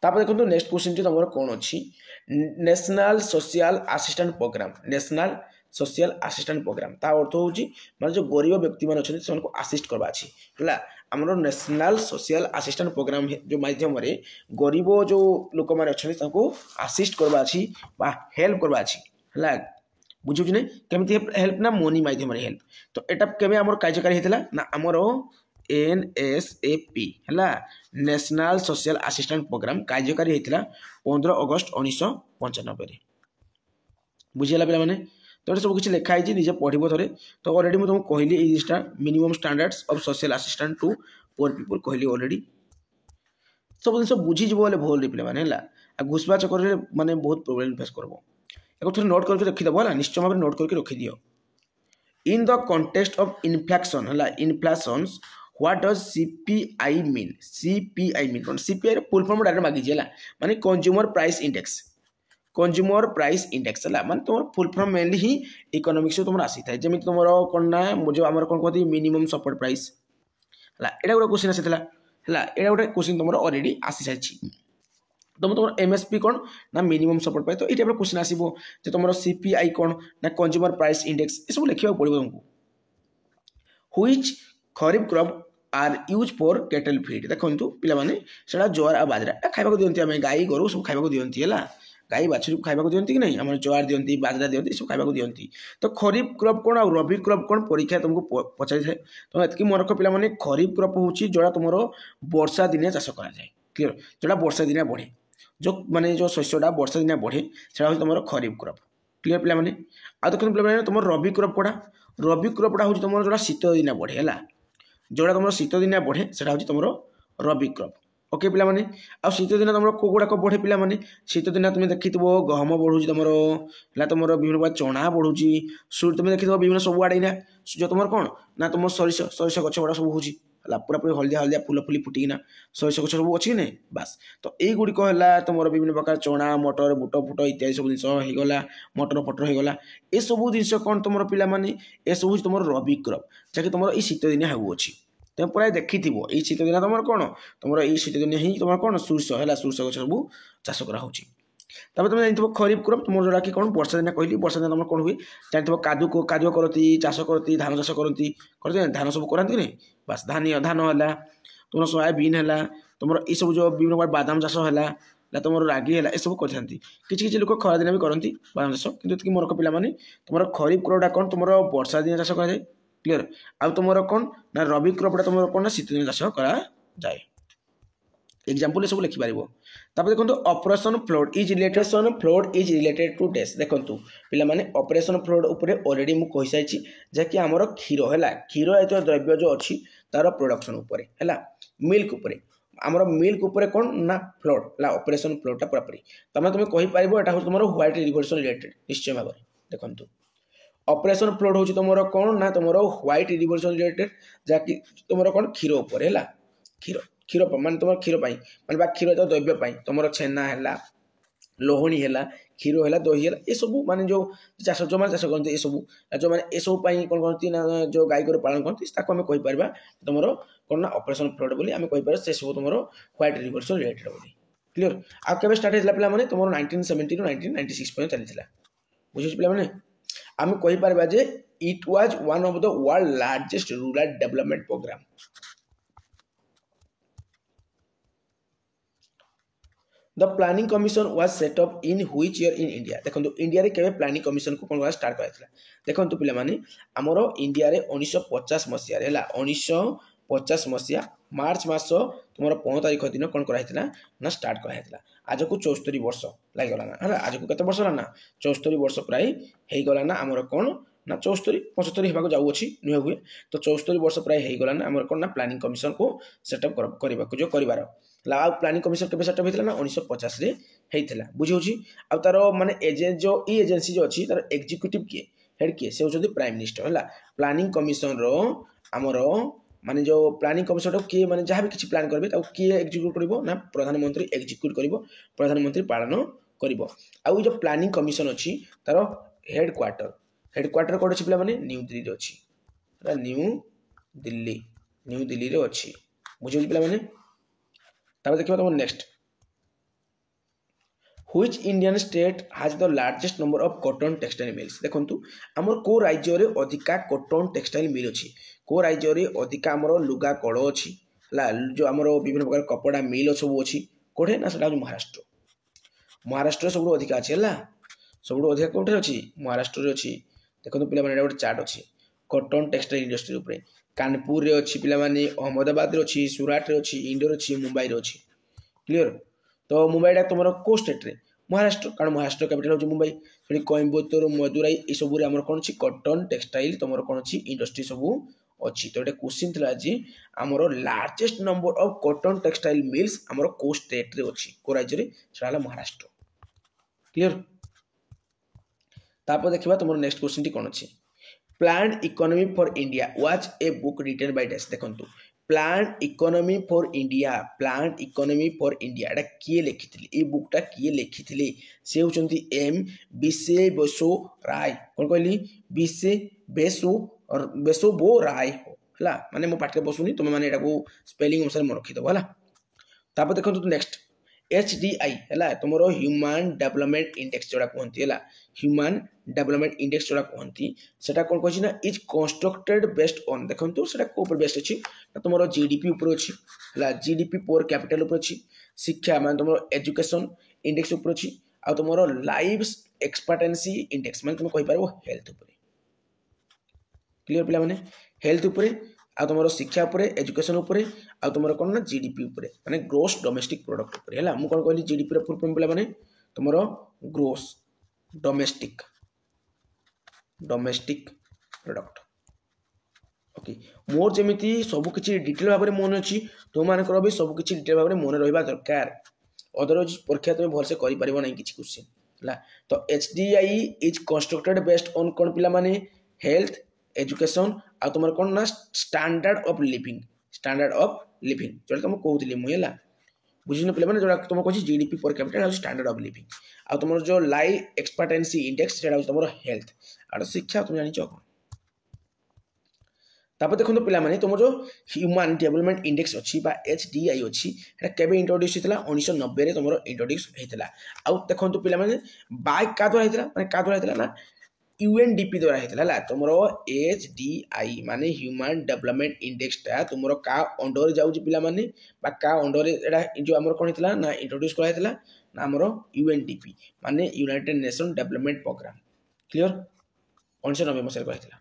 तापर देखंतु नेक्स्ट क्वेश्चन टी तमरो कोन अछि national social assistant program national social assistant program ता अर्थ होची माने जो गरीब व्यक्ति मान अछन से उनको असिस्ट करबा अछि हला हमरो नेशनल सोशल असिस्टेंट प्रोग्राम जो माध्यम रे गरीब जो लोक मान अछन ताको असिस्ट करबा अछि बा हेल्प करबा अछि हला बुझु नै केमिति हेल्प ना मनी माध्यम रे हेल्प तो एटा केमे हमर कार्यकारी हेतला ना हमरो NSAP हला नेशनल सोशल असिस्टेंट प्रोग्राम कार्यकारी हेतला 15 अगस्त 1995 रे बुझिला पिला माने तो सब कुछ लिखा है निजे पढ़ो थे तो ऑलरेडी मुझे तुमको कहली ये minimum standards of social assistant to poor people कहली ऑलरेडी सब जिन बुझीज बोले भल पे मैंने घुसवा चक्कर माने बहुत प्रोब्लेम फेस करबो एक थोड़ा नोट करके रखी देबो निश्चय भाव नोट करके रखी दियो। In the context of inflection है inflation what does CPI mean CPI mean कौन CPI फुल फॉर्म डायरेक्ट मागी जेला माने consumer price index consumer price index है माने तुम फुल फॉर्म मेनली ही इकोनॉमिक्स तुम आसी था जमी तुम कौन ना जो आम कौन कहते मिनिमम सपोर्ट प्राइस है एटा गोटे क्वेश्चन आसी है एटा गोटे क्वेश्चन तुम ऑलरेडी आसी सारी तुम तुम MSP कौन ना मिनिमम सपोर्ट प्राइस तो ये टाइप क्वेश्चन आसो जो तुम CPI कौन ना कंज्यूमर प्राइस इंडेक्स ये सब लिखा पड़ो तुमको। Which kharif crop are use for cattle feed देखो पिला माने सेटा ज्वार आ बाजरा खाइबा दियंती आमे गाई गोरु सब खाइबा दियंती है गाई बाछुरी खाइबा दियंती कि नहीं आम ज्वार दियंती बाजरा दियंती सब खाइबा दियंती तो खरीफ क्रॉप कौन आ रबी क्रॉप कौन परीक्षा तुमको पचारि थाए तो एतकी मन रख पिला माने खरीफ क्रॉप होची जोड़ा तुमरो वर्षा दिने चाष करा जाए क्लियर जोड़ा वर्षा दिने बढ़े जो माने जो शस्यटा वर्षा दिने बढ़े सेटा हो तुमरो खरीफ क्रॉप क्लियर पिला माने आ देखो पिला माने तुम रबी क्रॉप कोडा रबी क्रॉपटा हो तुम जोड़ा शीत दिने बढ़े है जोड़ा तुम शीत दिने बढ़े सेटा हो तुम रबी क्रॉप ओके पिला माने आ शीत दिन तुम को गुड़ाक बढ़े पिला माने शीत दिन तुम देखि गहम बढ़ुची तुम तुम विभिन्न प्रकार चना बढ़ुची सुर तुम देखि विभिन्न सब आड़े ना जो तुम कौन ना तुम सरिष गछ गुड़ा सब होची पूरा पूरी हल्दिया हल्दिया फुल फुली फुटिकिना सरिष गछ सब अच्छी ना बास तो यही गुड़िक है तुम विभिन्न प्रकार चना मटर बुट फुट इत्यादि सब जिन होगा मटर फटर होगा ये सब जिन कौन तुम पिला माने ये सब तुम रबी क्रॉप जहाँकि तुम शीत दिने होउछि तुम प्राय देखी ये शीत दिन तुम कौन तुम ये शीत दिन ही तुम कौन सोर्ष है सोर्ष गछ सब चाष कराऊँगी तुम जानते खरीफ क्रप तुम जोड़ा कि कौन वर्षा दिन कहली वर्षा दिन तुम कौन हुए जानते कादुआ करती चाष करती धान चाष करती धान सब कराती नहीं बास धान धान है तुम सोयाबीन है तुम ये सब जो विभिन्न प्रकार बादाम चाष है तुम रागी है सब करते किसी लोक खरा दिन भी करती बादाम चाष कि मोर पे तुम खरीफ क्रपटा कौन तुम वर्षा दिन चाष कराए क्लीयर आउ तुम कौन ना रबी क्रपटा तुम कौन ना शीत दिन चाष कराए एग्जाम्पल सब लिखिपार देखो operation flood is related to dash देखो पे ऑपरेशन फ्लड उपरे ऑलरेडी मुझे कही सारी जहाँकि आमर क्षीर है क्षीर जातीय द्रव्य जो अच्छी तार प्रोडक्शन उपरे है मिल्क उपरे आमर मिल्क उपरे कौन ना फ्लड है ऑपरेशन फ्लडटा पूरापूरी तुम्हें कहीपर यहाँ हूँ तुम व्हाइट रिवोल्यूशन रिलेटेड निश्चय भाव में देखो ऑपरेशन फ्लड हूँ तुम कौन ना तुम व्हाइट रिवोल्यूशन रिलेटेड जहाँकि तुम कौन क्षीर उपर है क्षीर क्षीर मान तुम क्षीर माने क्षीर तो द्रव्य तुम छेना है लोहणी है क्षीर है दही है ये सब माने जो चाष जो मैंने चाष करते सब जो मैंने ये सब कौन करती ना जो गाई गोरु पालन करती आम कहीपर तुम कौन ना ऑपरेशन फ्लड बोली आम कहीपर से सब तुम व्हाइट रिवोल्यूशन रिलेटेड बोली क्लीयर आ केबे स्टार्ट होता पे तुम 1970 ରୁ 1996 पर्यंत चली बुझे पे आम कहीपर जे it was one of the world largest rural development program the planning commission was set up in which year in India देखो इंडिया रे केबे प्लानिंग कमिशन को कौन स्टार्ट कराइला देखो पे आमर इंडिया रे 1950 मसीह है 1950 मसीहा मार्च मास तुम 15 तारीख दिन कौन कराइला ना स्टार्ट कराइला आज को 74 वर्ष लगिगला ना है आज को केते वर्ष ना 74 वर्ष प्राय हो गला ना आमर कौन ना 74 75 होगा जाऊँगी नुहे हुए तो 74 वर्ष प्राय हो गला ना आमर कौन ना प्लानिंग कमिशन को सेटअप करने जो कर प्लानिंग कमिशन के सेटअप होता ना 1950 रे होता बुझे आ तार माने एजेंट जो ई एजेंसी जो अच्छी तार एग्जीक्यूटिव किए हेड किए से होती प्राइम मिनिस्टर है प्लानिंग कमिशन रो आमर माने जो प्लानिंग कमिशन किए माने जहाँ भी किसी प्लान करेंगे किए एग्जीक्यूट कर ना प्रधानमंत्री एग्जीक्यूट कर प्रधानमंत्री पालन कर आउ जो प्लानिंग कमिशन अच्छी तार हेडक्वार्टर कौन अच्छी पे न्यू दिल्ली अच्छी न्यू दिल्ली रे अच्छी बुझे पे देखिए तुम next which Indian state has the largest number of cotton textile mills देखो आमर को राज्य रे अधिका कॉटन टेक्सटाइल मिल अच्छी को राज्य रे अधिका आमर लुगा कल अच्छी जो आमर विभिन्न प्रकार कपड़ा मिल सब अच्छी कौटे ना से महाराष्ट्र सब अधिका अच्छी है सब अधिका कौटे अच्छी महाराष्ट्र अच्छी देखो पे गोटे चार्ट अच्छी कॉटन टेक्सटाइल इंडस्ट्री उपरे कानपुर रे अच्छी पे अहमदाबाद रे अच्छी सूरत रे अच्छी इंडोर अच्छी मुंबई रे अच्छी क्लीयर तो मुंबईटा तुम को स्टेट रे महाराष्ट्र कारण महाराष्ट्र कैपिटल हूँ मुंबई थोड़ी कोयम्बतूर मदुराई ये सब आम कौन अच्छी कॉटन टेक्सटाइल तुम कौन अच्छी इंडस्ट्री सब अच्छी तो ये क्वेश्चन था जी आमर largest number of cotton textile mills आमर को स्टेट रे अच्छी को राज्य रे सेटा महाराष्ट्र क्लीयर तापर देखा तुम नेक्स्ट क्वेश्चन टी कौन अच्छी planned economy for India was a book written by dash देखो प्लान्ड इकोनॉमी फॉर इंडिया एटा किए लिखिथिले ए बुकटा किए लिखिथिले से होचंती एम बिसे बसो राय कौन कहली बिसे बेसो बो राय हो हला माने मो पाठ के बसुनी तुम माने एटा को स्पेलिंग अनुसार मन रखि दो हला तापर देखो तो नेक्स्ट HDI है तुम ह्यूमन डेवलपमेंट इंडेक्स जोड़ा कहती है ह्यूमन डेवलपमेंट इंडेक्स जोड़ा कहती से कौन कही ना इज कंस्ट्रक्टेड बेस्ड ऑन देखो से बेस्ट अच्छी तुम GDP उपर अच्छी है GDP पर कैपिटल उपर अच्छी शिक्षा मान तुम एजुकेशन इंडेक्स उपर अच्छी आ तुम लाइफ एक्सपेक्टेंसी इंडेक्स मान तुम कहीपर हेल्थ उपर क्लीयर पे हेल्थ उपर आ तुम शिक्षा उपर एजुकेशन उपर आ तुम कौन ना GDP उपर माने ग्रोस डोमेस्टिक प्रोडक्ट उपर है मुझे कौन कहली GDP फुल फॉर्म पे माने तुम ग्रोस डोमेस्टिक प्रोडक्ट ओके मोर जमीती सबकि डिटेल भाव में मन अच्छी तुम मानकर भी सबकि डिटेल भाव में मन रहा दरकार अदरवाइज परीक्षा तुम भलसे कर ना किसी क्वेश्चन है तो HDI is constructed based on कौन पिला माने हेल्थ एजुकेशन आ तुम कौन ना स्टैंडर्ड ऑफ लिविंग जो तुम कहती मुझे बुझे पे जो तुम कह GDP पर कैपिटल स्टैंडर्ड ऑफ लिविंग आ तुम जो लाइफ एक्सपेक्टेंसी इंडेक्स तुम हेल्थ आ शिक्षा तुम जान कौन तापर देखो पे तुम जो ह्यूमन डेवलपमेंट इंडेक्स अच्छी HDI अच्छी केवे इंट्रोड्यूस होता 1990 तुम इंट्रोड्यूस होता आउ देखो पे बाय क्या द्वारा होता है क्या द्वारा होता ना UNDP द्वारा होता है तुम HDI माने ह्यूमन डेवलपमेंट इंडेक्सटा तुम क्या अंडर जाऊँगी पे क्या अंडर जो आम कौन होता ना इंट्रोड्यूस कराइला ना आमर UNDP माने United Nation development program clear 1990 मसीह कराइला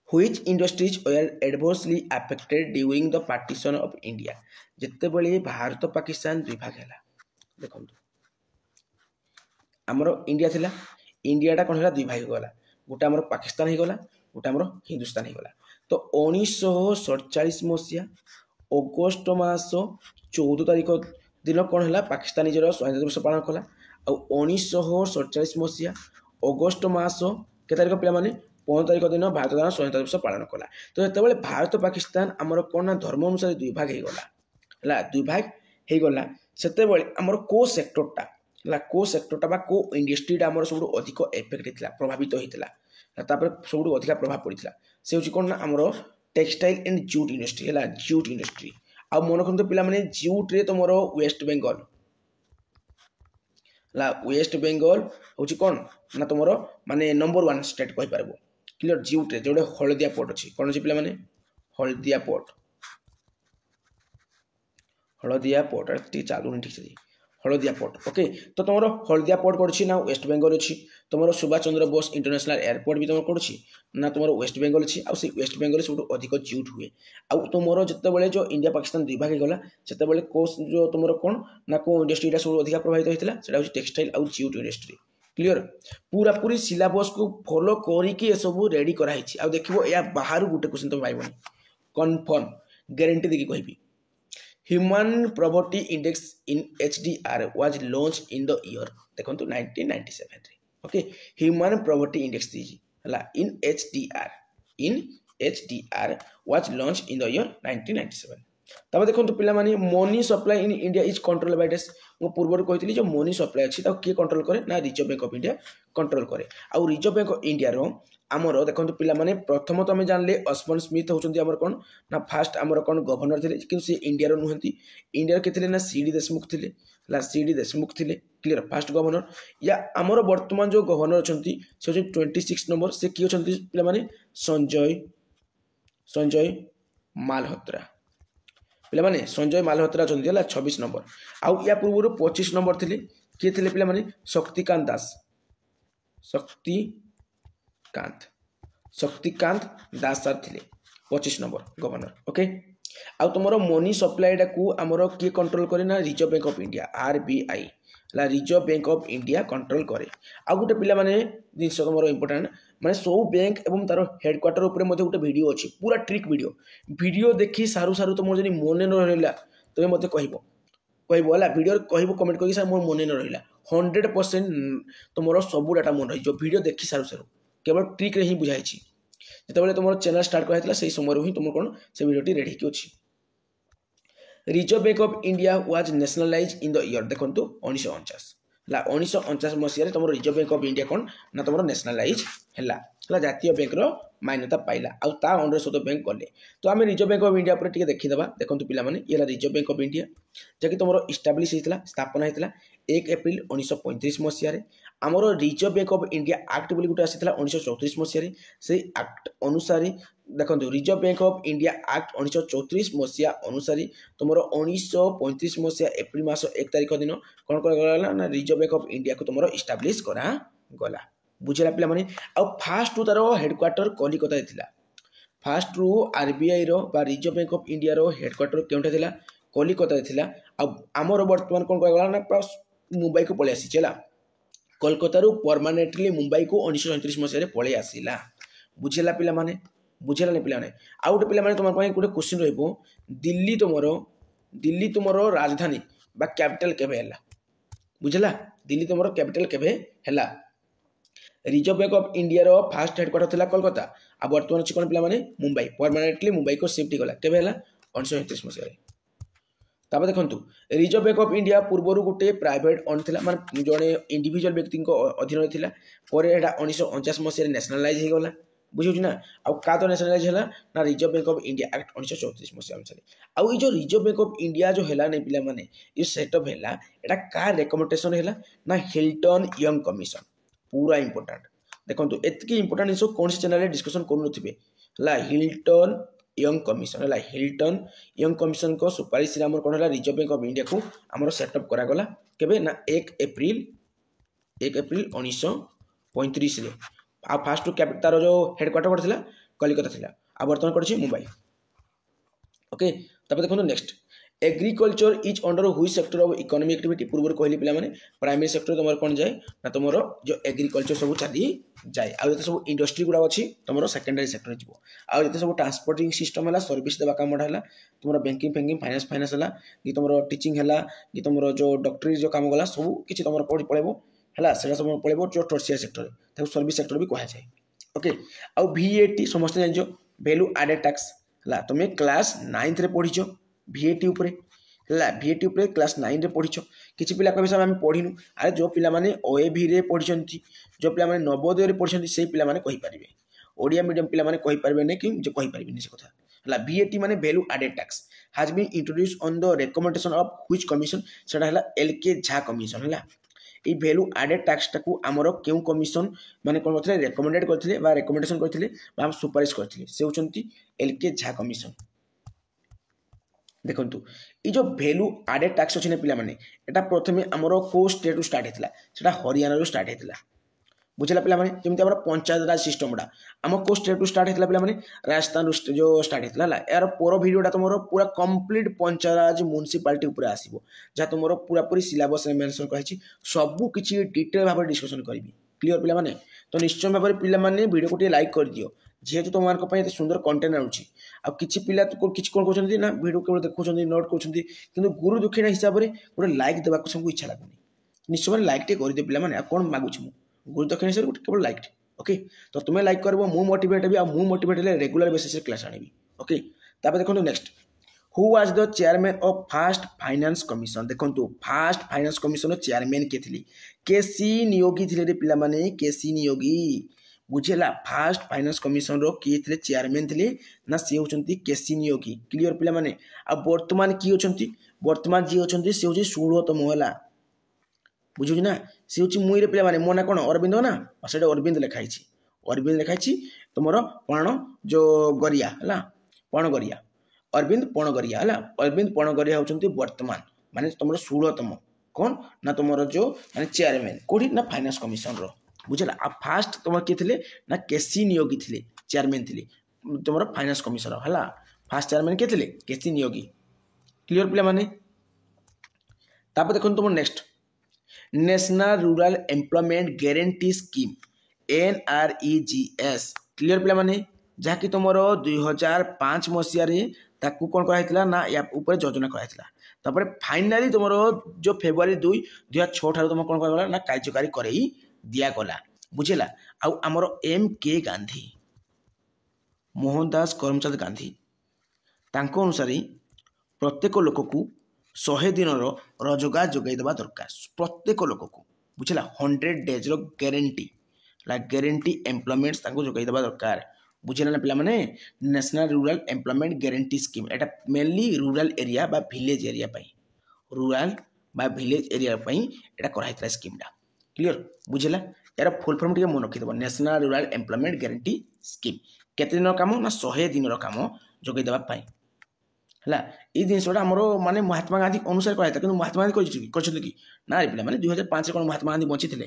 Which industries were adversely affected during the partition of India? जितेबले भारत पाकिस्तान दुई भाग है देखो आमर इंडिया थिला इंडियाटा कौन है दुई भाग गला गोटे आमर पाकिस्तान हो गला गोटे आमर हिंदुस्तान हो गला तो 1947 मसीहा अगस्ट मास 14 तारिख दिन कौन है पाकिस्तान निजर स्वाधीनता दिवस पालन कला आ 1947 मसीहा अगस्ट मास के तारिख पे 15 तारिख दिन भारत द्वारा स्वाधीनता दिवस पालन कला तो जो भारत पाकिस्तान आमर कौन ना धर्म अनुसार दुई भाग होगा दुई भाग होगला से आमर को सेक्टरटा को सेक्टरटा को इंडस्ट्रीटा आमर सब अधिक एफेक्ट होता प्रभावित होता सब अधिक प्रभाव पड़ा से हूँ कौन ना आमर टेक्सटाइल एंड जूट इंडस्ट्री है जूट इंडस्ट्री आ मन रखते पे जूट्रे तुम वेस्ट बेंगल वेस्ट बेंगल हूँ कौन ना तुम माने नंबर 1 स्टेट कहीपर क्लियर जूट्रे जो हलदिया पोर्ट अच्छी कौन अच्छी पे हलदिया पोर्ट चलूनी ठीक से हलदिया पोर्ट ओके तो तुम हलदिया पोर्ट कौन ना वेस्ट बेंगल अच्छी तुम सुभाष चंद्र बोस इंटरनेशनल एयरपोर्ट भी तुम कौन ना तुम वेस्ट बेंगल अच्छी आ वेस्ट बेंगल सब अधिक जूट हुए आउ तुम जिते जो इंडिया पाकिस्तान दुई भाग गला से जो तुम कौन ना को इंडस्ट्रीटा सब अधिक प्रभावित होता है टेक्सटाइल आउ जूट इंडस्ट्री क्लियर पूरा पूरी सिलेबस को फॉलो करके सब रेडी कराई आ देखो या बाहर गोटे क्वेश्चन तुम पाइबनी कन्फर्म गारंटी देखिए कहबी human property index in HDR was launch in the year देखो 1997 ओके ह्यूमन प्रॉपर्टी इंडेक्स दीजिए हला in HDR was launch in the year 1997 तब देखो पे money supply in India is control by dash मु पूर्व कही जो मनी सप्लाई अच्छी किए कंट्रोल करे ना reserve bank of India control करे आउ रिजर्व बैंक ऑफ इंडिया रो आमर देखो पे प्रथम तो आम जानले अस्मन स्मिथ होती आमर कौन ना फास्ट आमर कौन गवर्नर थे कि इंडिया नुहति इंडिया के ना CD देशमुख थे CD देशमुख थे क्लियर फास्ट गवर्नर या आमर वर्तमान जो गवर्नर अच्छा से 26 नंबर से किए पे संजय मालहोत्रा पे संजय मालहोत्रा अच्छा 26 नंबर आउ या पूर्व 25 नंबर थे किए थे पे शक्तिकांत दास सर थे 25 नंबर गवर्नर ओके आउ तुम मनी सप्लाईटा को आमर किए कंट्रोल करे ना reserve bank of India RBI Reserve bank of India control करे आउ गोटे पे जिस तुम इंपोर्टाट माने सब बैंक एवं तार हेडक्वार्टर उपर गोटे वीडियो अच्छी पूरा ट्रिक वीडियो देखी सारू सारू तुम जब मन न रहा तुम मत कहला वीडियो कह कमेंट कर सर मोर मन न रहा 100% तुम सब डाटा मन रही वीडियो देखी सारू सारू केवल ट्रिक रे ही बुझाई जिते तुम चैनल स्टार्ट कराइला से समय ही तुम कौन से वीडियो रेडी कि अच्छी reserve bank of India was nationalise in the year देखो 1949 1949 मसीह तुम रिजर्व बैंक ऑफ इंडिया कौन ना तुम नेशनलाइज है जातीय बैंक मान्यता पाइला आउ ता अंडर सब बैंक गले तो आम रिजर्व बैंक ऑफ इंडिया पर देखीदे देखो पे ये रिजर्व बैंक ऑफ इंडिया जहाँकि तुम इस्टाब्लीश होता स्थापना होता 1 एप्रिल 1935 मसीह आमर reserve bank of India act बोली गोटे आसाला 1934 मसीह से एक्ट अनुसार देखो reserve bank of India act 1934 मसीहा अनुसार तुम 1935 मसीहा एप्रिल मास 1 तारिख दिन कौन कर ना रिजर्व बैंक ऑफ इंडिया को तुम इस्टाब्लीश गला बुझेगा पे आ फास्ट तार हेडक्वार्टर कलिकता था फास्ट रु RBI Reserve bank of India headquarter क्योंटा था कलिकता था आमर बर्तमान कौन कर मुंबई को पलि आसी कोलकाता परमानेंटली मुंबई को 1937 मसीह पलि आसला बुझेगा पे बुझेगा नहीं पे आउ गोटे पे तुम गोटे क्वेश्चन दिल्ली तुम राजधानी बा कैपिटल केबे बुझेगा दिल्ली तुम कैपिटल केबे है रिजर्व बैंक ऑफ इंडिया रो फास्ट हेडक्वार्टर था कोलकाता आ बर्तमान अच्छी कौन पे मुंबई परमानेंटली मुंबई को शिफ्ट होगा केबे 1937 मसीह तापर देखो रिजर्व बैंक ऑफ इंडिया पूर्वर गोटे प्राइवेट ओन था माने जड़े इंडिविजुअल व्यक्ति अधीन था पर 1949 मसीह नेशनलाइज होगा बुझे ना आउ का तो नेशनलाइज है ना reserve bank of India act 1934 मसीहा अनुसार आउ जो रिजर्व बैंक ऑफ इंडिया जो है नहीं पिला माने ये सेटअप है एटा का रेकमेंडेशन है ना हिल्टन यंग कमिशन पूरा इंपोर्टेंट देखो एतकी इंपोर्टेंट जिन कौन से चैनल डिस्कसन करूँ हिल्टन यंग कमिशन है हिल्टन यंग कमिशन को सुपारिश कौन है रिजर्व बैंक ऑफ इंडिया को आम सेटअप करागला केबे ना 1 एप्रिल 1935 आ फास्ट तार जो हेडक्वार्टर कौन था कलिकता था आ बर्तमान कर मुंबई ओके तब देखो नेक्स्ट एग्रीकल्चर इज अंडर हुई सेक्टर ऑफ इकोनॉमिक एक्टिविटी पूर्व कहली पे प्राइमरी सेक्टर तुम कौन जाए ना तुम जो एग्रीकल्चर सब चली जाए आउ जो सब इंडस्ट्री गुड़ा अच्छी तुम सेकेंडरी सेक्टर जीव आउ जो सब ट्रांसपोर्टिंग सिस्टम है सर्विस देवा कम है तुम बैंकिंग फैंकिंग फाइनेंस फाइनेंस है कि तुम टीचिंग है कि तुम जो डॉक्टरी जो काम गला सब किसी तुम पड़े है सब पड़े जो टर्सियर सेक्टर सर्विस सेक्टर भी कह जाए ओके आउ VAT समस्त जान वैल्यू एडेड टैक्स है तुम क्लास 9th पढ़ीच VAT उपरे है VAT उपरे क्लास 9 पढ़ीच किसी पिला कह आम पढ़ीनु अरे जो पिला माने OAV रे पढ़ी जो पिला माने नवोदय पढ़ी से पिला माने कहि पारिबे ओडिया मीडियम पिला माने कहि पारिबे नै कि जो कहि पारिबे से कथा है VAT माने value added tax has been introduce on the recommendation of which commission सेटा है LK झा कमिशन है ये वैल्यू एडेड टैक्स टाकू आमर क्यों कमिशन माने कौन करथिले रेकमेंडेड करथिले बा रेकमेंडेशन करथिले बा हम सुपारिश करथिले से होचंती LK झा कमिशन देखंतु ये जो वैल्यू एडेड टैक्स अछि ने पिला माने एटा प्रथमे आमर को स्टेट रु स्टार्ट हेतला सेटा हरियाणा रु स्टार्ट हेतला बुझला पिला माने जेमति हमर पंचायत राज सिस्टम डा आम को स्टेट रु स्टार्ट हेतला पिला माने राजस्थान रु जो स्टार्ट हेतला ला यार पोरो वीडियोटा तुमरो पूरा कंप्लीट पंचायत राज म्युनिसिपालिटी ऊपर आसीबो जा तुमरो पूरा पूरी सिलेबस रे मेंशन कहिछि सब किछि डिटेल भाबे डिस्कशन करबी क्लियर पिला माने तो निश्चय भाबे पिला माने वीडियो को टे लाइक कर दियो जेहेतु तुम मान एत सुंदर कंटेंट आनुची आ किछि पिला किछि कोन कहउछन्ती ना वीडियो केवल देखुछन्ती नोट कहउछन्ती किंतु गुरु दक्षिणा हिसाब रे गोटे लाइक देबाक सबको इच्छा लागुनी निश्चय भाबे लाइक टे कर दियो पिला माने आ कोन मागुछि मु गुरु दक्षिणा हिसाब रे केवल लाइक ओके तो तुम्हें लाइक करबो मु मोटिवेट हेबी आ मु मोटिवेट हेले रेगुलर बेसिस रे क्लास आनिबी ओके तापर देखंतु next who was the chairman of fast finance commission देखंतु फास्ट फाइनेंस कमिशन चेयरमैन के थिली केसी नियोगी थिले रे पिला माने केसी नियोगी बुझेला फास्ट फाइनेंस कमिशन रो किए थिले चेयरमैन थिले ना से होचंती केसी नियोगी क्लियर पिला माने आ वर्तमान की होचंती वर्तमान जी होचंती से होची 16तम होला बुझुची ना से होची मुई रे पिला माने मोना कोन अरविंद ना सेटा अरविंद लिखाई छी तुमरो पण जो गरिया हला पण गरिया अरविंद पण गरिया हला अरविंद पण गरिया होचंती वर्तमान माने तुमरो 16तम कोन ना तुमरो जो माने चेयरमैन कोडी ना फाइनेंस कमिशन रो बुझला आ फास्ट तुम किए थिले ना केसी नियोगी थिले चेयरमैन थिले तुमरो फाइनेंस कमिशन हला फास्ट चेयरमैन के थिले केसी नियोगी क्लियर पिला माने तापर देखो तुम next national rural employment guarantee scheme NREGS clear पिला माने जहाँकि तुमरो 2005 मसीह रे ताकू कोन कहैतला ना या ऊपर योजना कहैतला तापर फाइनली तुमरो जो फेब्रुआरी 2 2006 ठार तुम कोन कहला ना कार्यकारी करई दिया गला बुझेला आउ आमर MK गांधी मोहनदास करमचंद गांधी तांको अनुसार प्रत्येक लोक को 100 दिन रोजगार जोगाई देवा दरकार प्रत्येक लोक को बुझेला 100 days रो गारंटी एम्प्लॉयमेंट तांको जोगाई देवा दरकार बुझेला ना पिला माने national rural employment guarantee scheme एटा मेनली रूरल एरिया बा विलेज एरिया पई रूरल बा विलेज एरिया पई एटा कराइतला स्कीम डा क्लियर बुझेला यार फुल फॉर्म टिके मन रखिदबो national rural employment guarantee scheme केते दिन काम ना 100 दिन काम जोगाई देबा पाई हला ई जिनसोडा हमरो माने महात्मा गांधी अनुसार कहैता किंतु महात्मा गांधी कहछथि कि ना रे पिला माने 2005 रे कोन महात्मा गांधी बंची थिले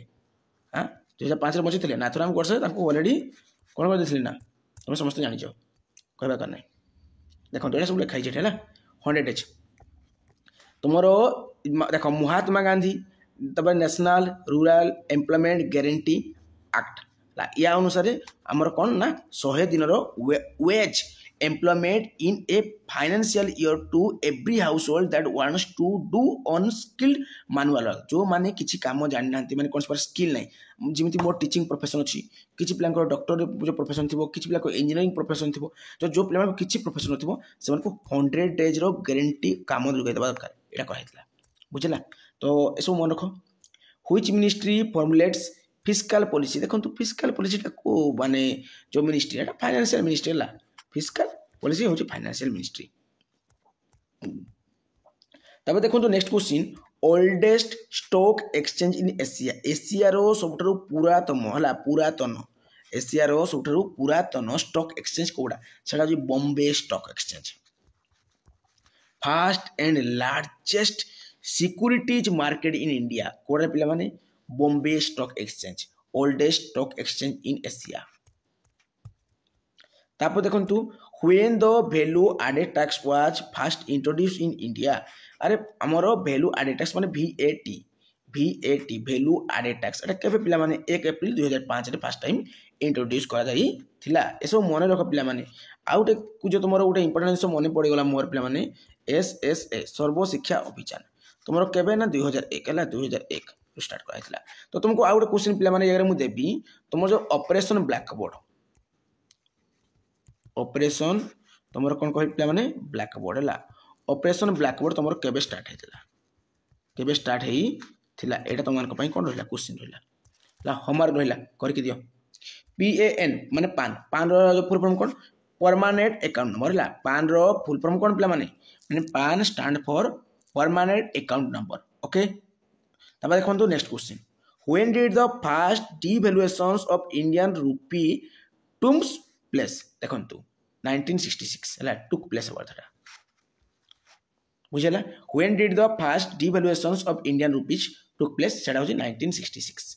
हां 2005 रे बंची थिले ना थोरा हम करसे ताको ऑलरेडी कोन कर दिथिले ना तुम समस्त जानि जाओ कहबा कर नै देखो तो एटा सब लिखाइ छै हला 100 days तुमरो देखो महात्मा गांधी तब national rural employment guarantee act ला या अनुसार आमर कौन ना 100 दिन wage employment in a financial year to every household that wants to do unskilled manual जो माने किछि काम जानि नांती माने कोन स्किल नै जिमिति मोर टीचिंग प्रोफेशन अछि किछि प्लान को डॉक्टर जो प्रोफेशन थिबो किछि प्लान को इंजीनियरिंग प्रोफेशन थिबो जो प्लान को किछि प्रोफेशन थिबो सेमन को 100 days रो गारंटी काम जोगाई देबा दरकार एटा कहैतला बुझला तो एसो मन रखो व्हिच मिनिस्ट्री फॉर्मुलेट्स फिस्काल पॉलिसी देखो फिस्काल पॉलिसीटा को माने जो मिनिस्ट्री है फाइनेंशियल मिनिस्ट्री है फिस्काल पॉलिसी हूँ फाइनेंशियल मिनिस्ट्री। तब देखो next question oldest stock exchange in Asia एशियार सबुठारु पुरातन है पुरातन एशियार सबुठारु पुरातन स्टॉक एक्सचेंज कोड़ा सेटा हो Bombay stock exchange. First and largest securities market in India कोड़ा पिला माने Bombay stock exchange oldest stock exchange in Asia. तापर देखंतु when the value added tax was first introduce in India अरे हमर वैल्यू एडेड टैक्स माने वीएटी वैल्यू एडेड टैक्स एटा केबे पिला माने 1 अप्रैल 2005 रे फर्स्ट टाइम इंट्रोड्यूस करा जाई थिला एसो मने रख पिला माने आउटे जो तुमर गोटे इंपोर्टेंट मने पड़ी गला मोर पिला माने एसएसए सर्व शिक्षा अभियान तुमर केबे ना 2001 है 2001 स्टार्ट करा तो तुमको आउ गोटे क्वेश्चन पिला माने ये देवी तुम जो ऑपरेशन ब्लैक बोर्ड ऑपरेशन तुम कौन कह पिला माने ब्लैक बोर्ड है ऑपरेशन ब्लैक बोर्ड तुम केबे स्टार्ट होता केबे स्टार्ट होता एटा तुम कौन रहा क्वेश्चन रहा होमवर्क रहा करके दियो PAN माने पान पान रो फुल फॉर्म कौन परमानेंट अकाउंट नंबर है पान रो फुल फॉर्म कौन पिला माने PAN stand for permanent account number okay. तब देखो next question when did the first devaluations of Indian rupee टुम्स प्लेस देखो 1966 है टुक प्लेस था बुझेला when did the first devaluations of Indian rupees took place सेटा हो 1966।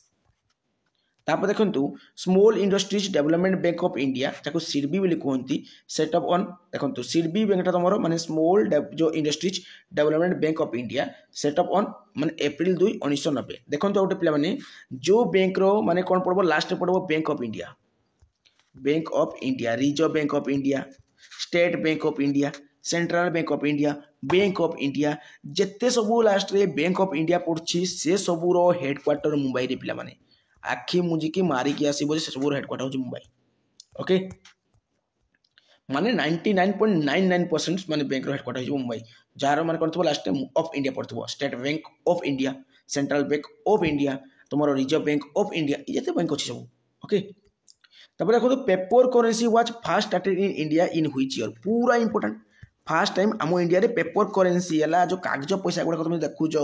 तापर देखंतु small industries development bank of India ताको सिडबी बोली कहंती सेटअप ऑन देखंतु सिडबी बैंकटा तमरो माने स्मॉल जो industries development bank of India setup on माने अप्रैल 2 1990 देखंतु ओटे पिला माने जो बैंक रो माने कोन पड़बो लास्ट पड़बो bank of India reserve bank of India state bank of India central bank of India जेते सबु लास्ट रे बैंक ऑफ इंडिया पड़छि से सबु रो हेडक्वार्टर मुंबई रे पिला माने आखि मुझिकी मारिकी आसब से सब हेडक्वार्टर हूँ मुंबई ओके माने 99.99% माने बैंक हेडक्वार्टर हो मुंबई जार माने कौन लास्ट टाइम ऑफ इंडिया पड़ो state bank of India central bank of India तुम रिजर्व बैंक ऑफ इंडिया ये बैंक अच्छे सब ओके। तब देखो paper currency was fast started in India in which year पूरा इंपोर्टेंट फास्ट टाइम आम India रे पेपर करेन्सी है जो कागज पैसा गुड़ाक तुम देखुच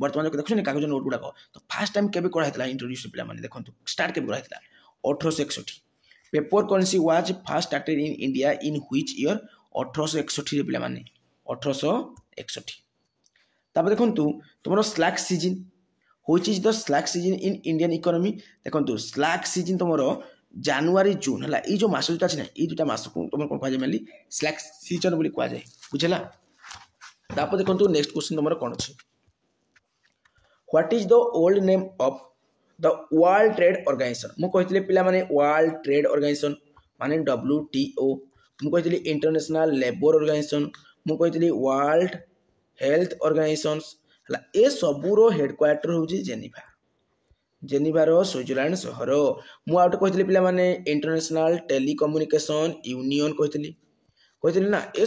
बर्तमान जो देखुन कागज नोट गुड़ाक तो फास्ट टाइम केबे कराइला इंट्रोड्यूस पिला माने देखो स्टार्ट केबे कराइला 1861 paper currency was fast started in India in which year 1861 रे पिला माने 1861। तब देखो तुम slack season which is the slack season in Indian economy देखो स्लैक सीजन तुम जानुआरी जून है ये जो मास जो अच्छे ना ये दुटा मास को तुम कौन कहुए मेनली स्लैक सीजन बोली कहुए बुझेगा। तापर देखो नेक्स्ट क्वेश्चन तुम कौन अच्छे what is the old name of the world trade organization मुझे पिला माने वर्ल्ड ट्रेड ऑर्गेनाइजेशन माने WTO मुझे इंटरनेशनल लेबर ऑर्गेनाइजेशन मुझे वर्ल्ड हेल्थ ऑर्गेनाइजेशन है ये सबूर हेडक्वार्टर हूँ जेनेभार स्विट्जरलैंड सहर मुझे कही पिला माने इंटरनेशनल टेलीकम्युनिकेशन यूनियन कही ना ये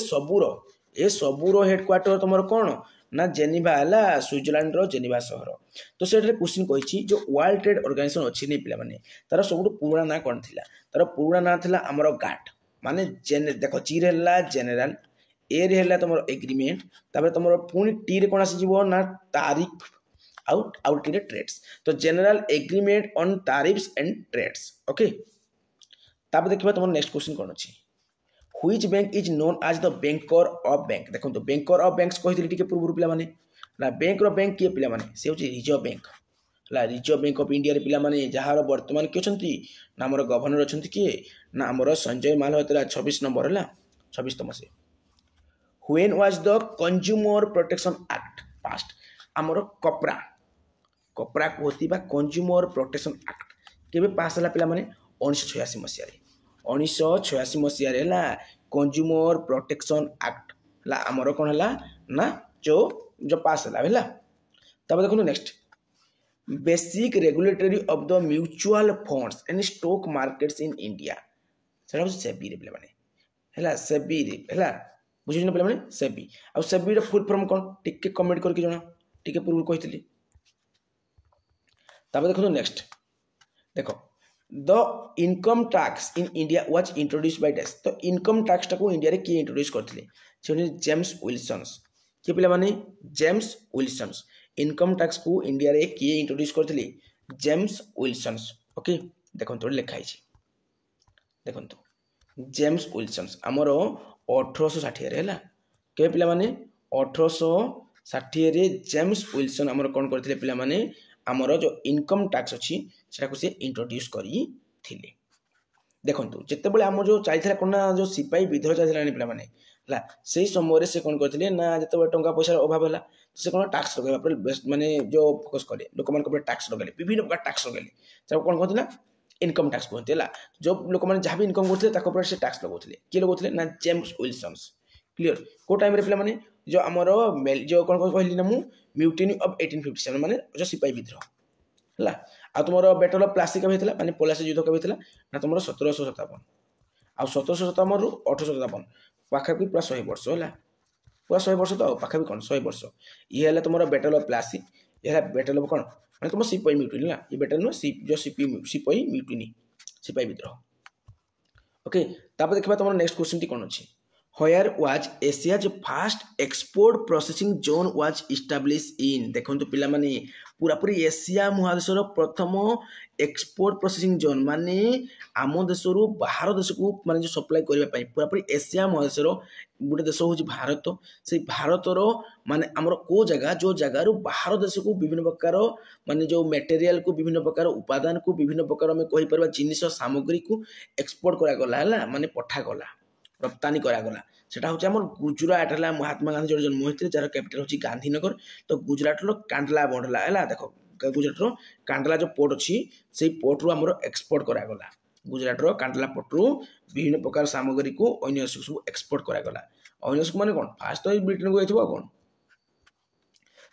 सबूर हेडक्वार्टर तुम कौन ना जेनेभा है स्विट्जरलैंड जेनेभा सहर तो से क्वेश्चन कही जो वर्ल्ड ट्रेड ऑर्गेनाइजेशन अच्छी नहीं पिला माने तार सब पुराना ना कौन थी तार पुराना ना था आमर गाट माने देख जी है जेनेल ए रे तुम एग्रीमेंट तापर तुम पुणी टी रे कौन आसीज ना तारीख आउट टी रे ट्रेड्स तो general agreement on tariffs and trades okay. तापर देखिबा तुम नेक्स्ट क्वेश्चन कौन अच्छी which bank is known as the banker of bank देखो तो बैंकर ऑफ बैंक्स कही टिके पूर्व पिला माने ना बैंक रो बैंक किए पिला माने से होची रिजर्व बैंक ला रिजर्व बैंक ऑफ इंडिया रे पिला माने जहार वर्तमान के छंती ना हमर गवर्नर छंती किए ना हमर संजय मालहोत्रा 26 नंबर है 26तम से when was the consumer protection act past हमर कपरा कहती कंज्यूमर प्रोटेक्शन एक्ट केबे पास है पिला माने 1986 मसीह 1986 मसीह कंज्यूमर प्रोटेक्शन एक्ट है आमर कौन है ना जो पास है। तब देखो next basic regulatory of the mutual funds and stock markets in India सेटा सेबी रे पिला माने है सेबी रे है बुझे पिला माने सेबी आ सेबी रे फुल फॉर्म कौन टिके कमेंट करके जना टिके पूर्व कही। तब देखो नेक्स्ट देखो the income tax in India was introduced by dash. तो इनकम टैक्स टाको इंडिया रे किए इंट्रोड्यूस करथिले से होनी जेम्स विल्सन्स। किए पिला माने जेम्स विल्सन्स। इनकम टैक्स को इंडिया रे किए इंट्रोड्यूस करथिले जेम्स विल्सन्स। ओके देखंतु लिखा हिची देखंतु जेम्स विल्सन्स आमर 1860 रे हैला के पिला माने 1860 रे जेम्स विल्सन आमर कोन करथिले पिला माने आमर जो इनकम टैक्स अच्छी से सी इंट्रोड्यूस करी थिले। देखंतु जेते बेले आम जो चलता कौन ना जो सिपाही विद्रोह चलता पिला माने है से समय से कौन करते ना जो टंका पैसा अभाव है से कौन टैक्स लगे माने जो फोकस कले लोक मान टैक्स लगे विभिन्न प्रकार टैक्स लगे कौन कहते इनकम टैक्स कहते हैं जो लोक मैंने जहाँ भी इनकम करते से टैक्स लगाते किए लगाते ना जेम्स विल्सन्स। क्लीयर को टाइम रे पिला माने जो आमर जो कौन कहली ना मु म्यूटिनी ऑफ 1857 माने जो सिपाही विद्रोह है आ तुम बैटल ऑफ प्लासी कब होता है पलासी युद्ध कब होता ना तुम 1757 आ 1757 रु 1857 पाखापी पूरा 100 वर्ष है पूरा 100 वर्ष तो पाखापी कौन 100 वर्ष ये है तुम बैटल ऑफ प्लासी ये बैटल ऑफ कौन मैंने तुम सिपाही म्यूटिनी ना ये बैटल नुह जो सिपाही म्यूटिनी सिपाही विद्रोह। ओके तापर देखा तुम नेक्स्ट क्वेश्चन टी कौन अच्छी Where was Asia's first export processing zone was established in। देखो पिला माने पूरा पूरी एशिया महादेशर प्रथम एक्सपोर्ट प्रोसेसिंग जोन माने आम देश बाहर देश को माने जो सप्लाई करने पूरा पूरी एशिया महादेशर गोटे देश हूँ भारत से भारतर माने आमर को जगह जो जगार बाहर देश को विभिन्न प्रकार माने जो मटेरियल को विभिन्न प्रकार उपादान को विभिन्न प्रकार आम कहीपर जिनिस सामग्री को एक्सपोर्ट करागला है माने पठागला रप्तानी करागला सेटा हूँ आम गुजराट है महात्मा गांधी जो जन्म होते जार कैपिटल हूँ गांधीनगर तो गुजरात कांडला बंडला है देख गुजरात कांडला जो पोर्ट अच्छी से पोर्ट रु आम एक्सपोर्ट करागला गुजरात कांडला पोर्ट रु विभिन्न प्रकार सामग्री को अन्य देश सब एक्सपोर्ट करागला अन्य देश माने कौन फास्ट तो ब्रिटेन को जाइए कौन।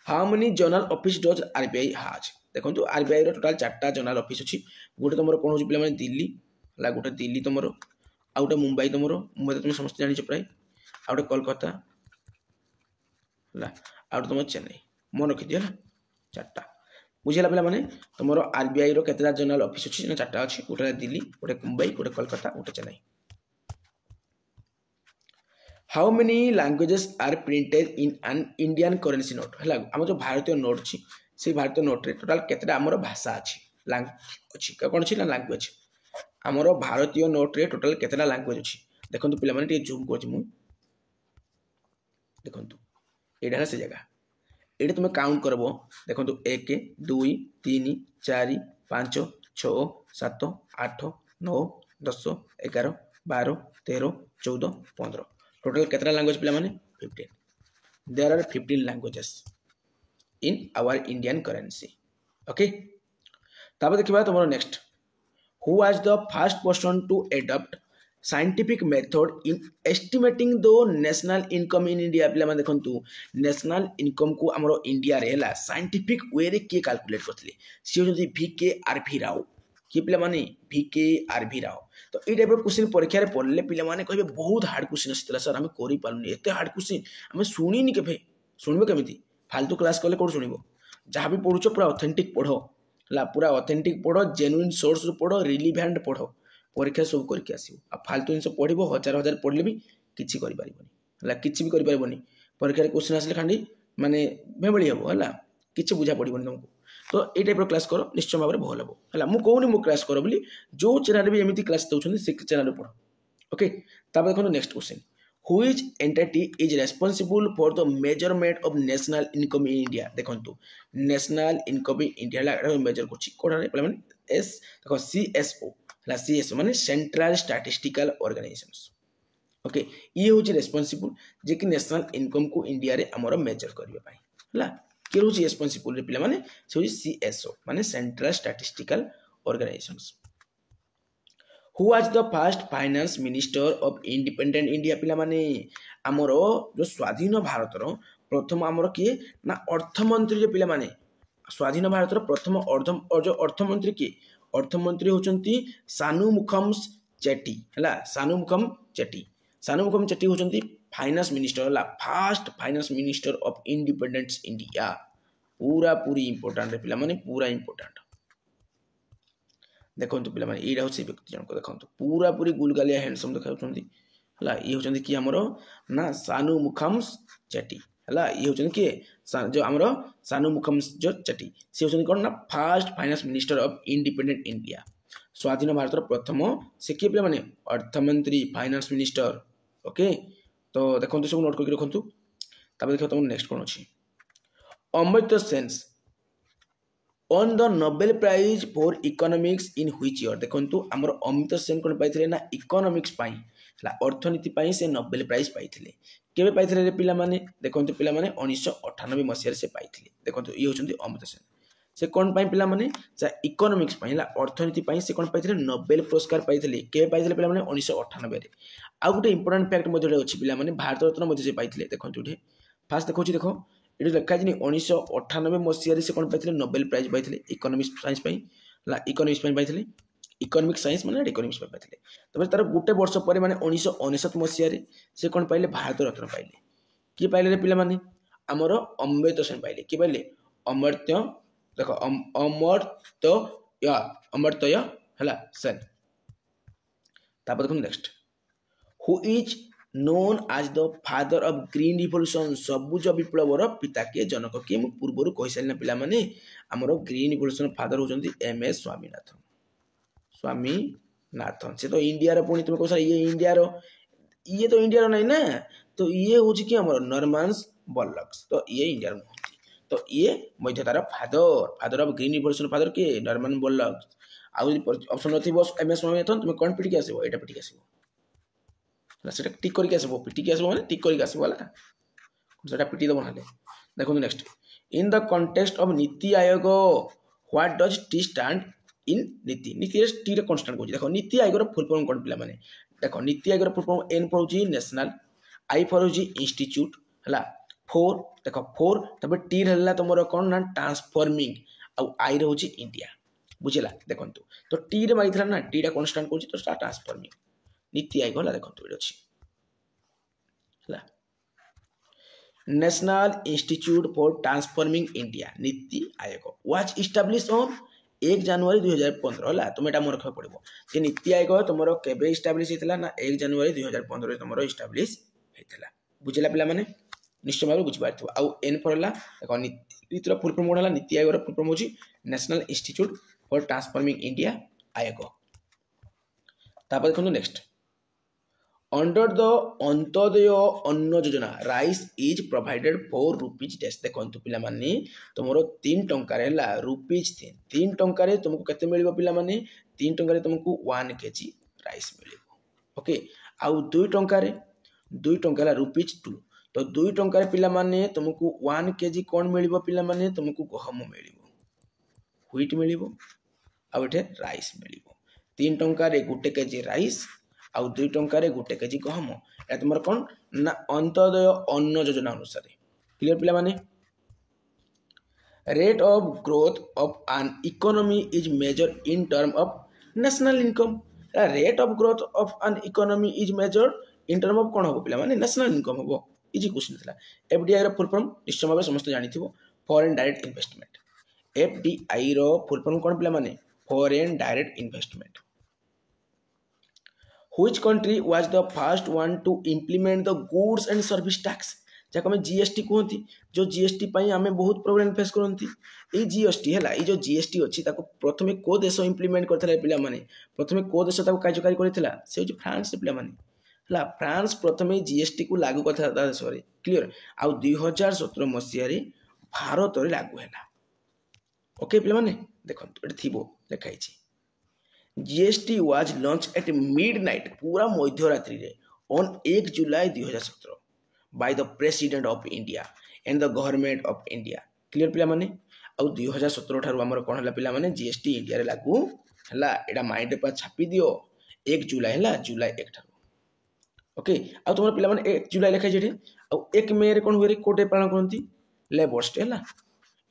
How many general office does RBI हाज। देखो आरबीआई टोटाल 4टा जनरल ऑफिस अच्छी गोटे तुम कौन हो पे दिल्ली है गोटे दिल्ली तुम आ गोटे मुंबई तुम मुंबई तो तुम समस्त जान प्राय आ गोटे कोलकाता है आ तुम चेन्नई मन रखी दिए 4टा बुझेगा पे मैंने तुम आरबीआई केतटा जनरल ऑफिस अच्छी 4टा अच्छी गोटे दिल्ली गोटे मुंबई गोटे कोलकाता गोटे Chennai. How many languages are printed in an Indian currency note है आम जो भारतीय नोट अच्छी से भारतीय नोट रे टोटाल केतटा आमर भाषा अच्छी अच्छी कौन अच्छी ना लैंग्वेज आमर भारतीय नोट रे टोटाल केतटा लैंग्वेज अच्छी। देखो पिला माने जूम कर देखो यहाँ से जगह ये तुम काउंट करब देखो 1 2 3 4 5 6 7 8 9 10 11 12 13 14 15 टोटल केतटा लैंग्वेज पिला माने 15। There are 15 languages in our Indian currency. Okay तापर देखिबा तुम next who was the first person to adopt scientific method in estimating the national income in India. पे देखु नेशनल इनकम को आम इंडिया रे है साइंटिफिक वे रे किए कैलकुलेट करते सी होती VK RV राव किए पे VK RV राव। तो ये टाइप क्वेश्चन परीक्षा पढ़ले पे कहे बहुत हार्ड क्वेश्चन आसाला सर आम करें एत हार्ड क्वेश्चन आम शुणी के शुणव केमी फालतू क्लास कले कौन शुण जहाँ भी पढ़ुच पूरा ऑथेंटिक पढ़ है पूरा ऑथेंटिक पढ़ जेन्युइन सोर्स पढ़ रिलीवेंट पढ़ परीक्षा सब करके आसो फालतू जिन पढ़ हजार हजार पढ़ले भी किसी है किसी भी करें परीक्षा क्वेश्चन आसे खाली माने भेबड़ी हम है किसी बुझा पड़े तुमको। तो ये टाइप क्लास कर निश्चय भाव में भल हम है मुझे कहूनी मो क्लास कर बोली जो चैनल भी एमती क्लास दौरान से चैनल पढ़। ओके तापर देखो next question Which entity is responsible for the measurement of national income in India। देखो national income in India measure कर एस देखो CSO CSO माने सेंट्रल स्टैटिस्टिकल ऑर्गेनाइजेशंस। ओके ये हूँ रेस्पॉन्सिबल जे कि नेशनल इनकम को इंडिया रे हमर मेजर करबा है किए हूँ रेस्पॉन्सिबल पे माने से हूँ CSO माने central statistical organisations. Who was the first finance minister of independent India पिला माने आमर जो स्वाधीन भारतर प्रथम आमर किए ना अर्थमंत्री जो पिला माने स्वाधीन भारतर प्रथम जो अर्थमंत्री किए अर्थमंत्री होचंती सानुमुखम चेट्टी है सानुमुखम चेट्टी होचंती फाइनेंस मिनिस्टर है first finance minister of independence India पूरा पूरी इंपोर्टेंट पिला माने पूरा इंपोर्टेंट। देखो पे ये व्यक्ति जनक देखो पूरा पूरी गुलगालिया हैंडसम देखा है ये होती कि आमर ना सानू मुखम्स चेटी है ये होती किए जो आमर सानू मुखम्स जो चेटी सी होती कौन ना fast finance minister of independent India स्वाधीन भारत प्रथम से किए पे माने अर्थमंत्री फाइनेंस मिनिस्टर ओके तो देखो सब नोट करके रखु देखो तुम नेक्स्ट कौन अच्छी Amartya Sen on the Nobel prize for economics in which year देखो आमर अमर्त्य सेन कौन पाई ना इकोनॉमिक्स अर्थनीति से नोबेल प्राइज पाई केवे पाई पिला माने देखो पिला माने 1998 मसीह से पाई देखो ये होचंदी अमर्त्य सेन से कौन पाई पिला माने इकोनॉमिक्स अर्थनीति से कौन पाई नोबेल पुरस्कार पाई केवे पाई पिला माने 1998 रे आ गोटे इंपोर्टेंट फैक्ट मध्य अच्छी पिला माने भारत रत्न मध्य से पाई देखो ये फास्ट देखो देखो ये लिखा है 1998 मसीह से कौन पाई नोबेल प्राइज पाई इकोनॉमिक्स साइंस इकोनॉमिक्स पाई इकोनॉमिक साइंस माने इकोनॉमिक्स पाई तब तार गोटे वर्ष पर माने 1969 मसीह से कौन पाइले भारत रत्न पाइले किए पाइले पिला माने आमर अमर्त्य सेन पाइले किए पाइले अमर्त्य देखो अमर्त्य है सेन तापर देखो next who is known as the father of green revolution सबुज विप्लवर पिता के जनक किए मु पूर्व कहि सारिना पिला माने आमर ग्रीन रिवोल्यूशन फादर होचंदी एमएस स्वामीनाथन स्वामीनाथन से तो इंडिया पुणी तुम कह ये इंडिया ये तो इंडिया नहीं ना तो ये हूँ कि आमर नॉर्मन्स बॉर्लॉग्स तो ये इंडिया नुहति तो ये मध्य तार father of green revolution father किए नॉर्मन बॉर्लॉग्स ऑप्शन नथी एम एस स्वामीनाथन तुम कौन पिटिक आसो यहाँ पिटिक आसो से टिक करके आसो पिटिक आसो मैंने टिक करके आसो से पिटी दब ना देखो next in the context of NITI Aayog what does T stand in नीति नीति टी रे कॉन्स्टेंट कहूँ देखो नीति आयोग फुल फॉर्म कौन पिला माने देखो NITI Aayog full form an for होची नेशनल आई फॉर होची इंस्टीट्यूट हला फोर देखो फोर तब टी रहला तुमरो कौन ना ट्रांसफॉर्मिंग आउ आई रे होची इंडिया बुझिला देखो तो टी रे माइथला ना टी रे कॉन्स्टेंट कहूँ तो ट्रांसफॉर्मिंग नीति आयोग हला देखो ये अछि हला national institute for transforming India NITI Aayog was establish on 1 जनवरी 2015 है तुम यहाँ रखा पड़ो कि नीति आयोग तुम केवे इस्टाब्लीश होता ना 1 जनवरी 2015 तुम इस्टाब्लीश होता बुझेगा पिला माने निश्चय भाव बुझीपार आउ एन फॉर है देखो नीतिर फुल फॉर्म कौन है नीति आयोग फुल फॉर्म होची national institute for transforming India आयोग तापर देखो नेक्स्ट अंडर द अंत्योदय अन्न योजना rice is provided for rupees dash देखो पिला माने तुम 3 टंकार है रुपीज 3 टंकार तुमको केते मिलिबो पिला माने 3 टंकार तुमको 1 केजी राइस मिलिबो ओके आउ 2 टंकार रुपीज 2 तो 2 टंकार पिला माने तुमको 1 केजी कौन मिलिबो पिला माने तुमको गहम मिलिबो व्हीट मिलिबो आउ एठे राइस मिलिबो 3 टंकार 1 केजी राइस आउ 2 टंकार 1 केजी गहम या तुम कौन ना अंत्योदय अन्न योजना अनुसार क्लियर पिला माने rate of growth of an economy is measure in term of national income rate of growth of an economy is measure in term of कौन हम पिला माने नेशनल इनकम हम इजी क्वेश्चन था एफडीआई रो फुल फॉर्म निश्चय भाव समस्त जानिथिबो फॉरेन डायरेक्ट इन्वेस्टमेंट एफडीआई रो फुल फॉर्म कौन पिला माने foreign direct investment Which country was the first one to implement the goods and service tax जहाँ हमें जीएसटी कहती जो जीएसटी पाई आमे बहुत प्रॉब्लम फेस करती ये जीएसटी है ये जो जीएसटी अच्छी प्रथमे को देश इम्प्लीमेंट करथिला पिला माने प्रथमे को देश ताको कार्यकारी करथिला से जो फ्रांस पिला माने हला फ्रांस प्रथमे जीएसटी को लागू करथिला देश रे क्लियर आ 2017 मसिया रे भारत रे लागू हैला ओके पिला माने देखंतु एठी थिबो लिखाई छी GST was launch eight midnight पूरा मध्यरात्रि रे on 1 July 2017 by the president of India and the government of India clear पिला माने आ 2017 ठारू हमर कोन हला पिला माने जीएसटी इंडिया रे लागू हला एडा माइंड पर छापी दियो 1 जुलाई हला जुलाई 1 ठारू ओके आ तुमर पिला माने 1 जुलाई लिखा जेठी आ 1 मई रे कोन होरे कोटे पालन करंती लेबर डे हला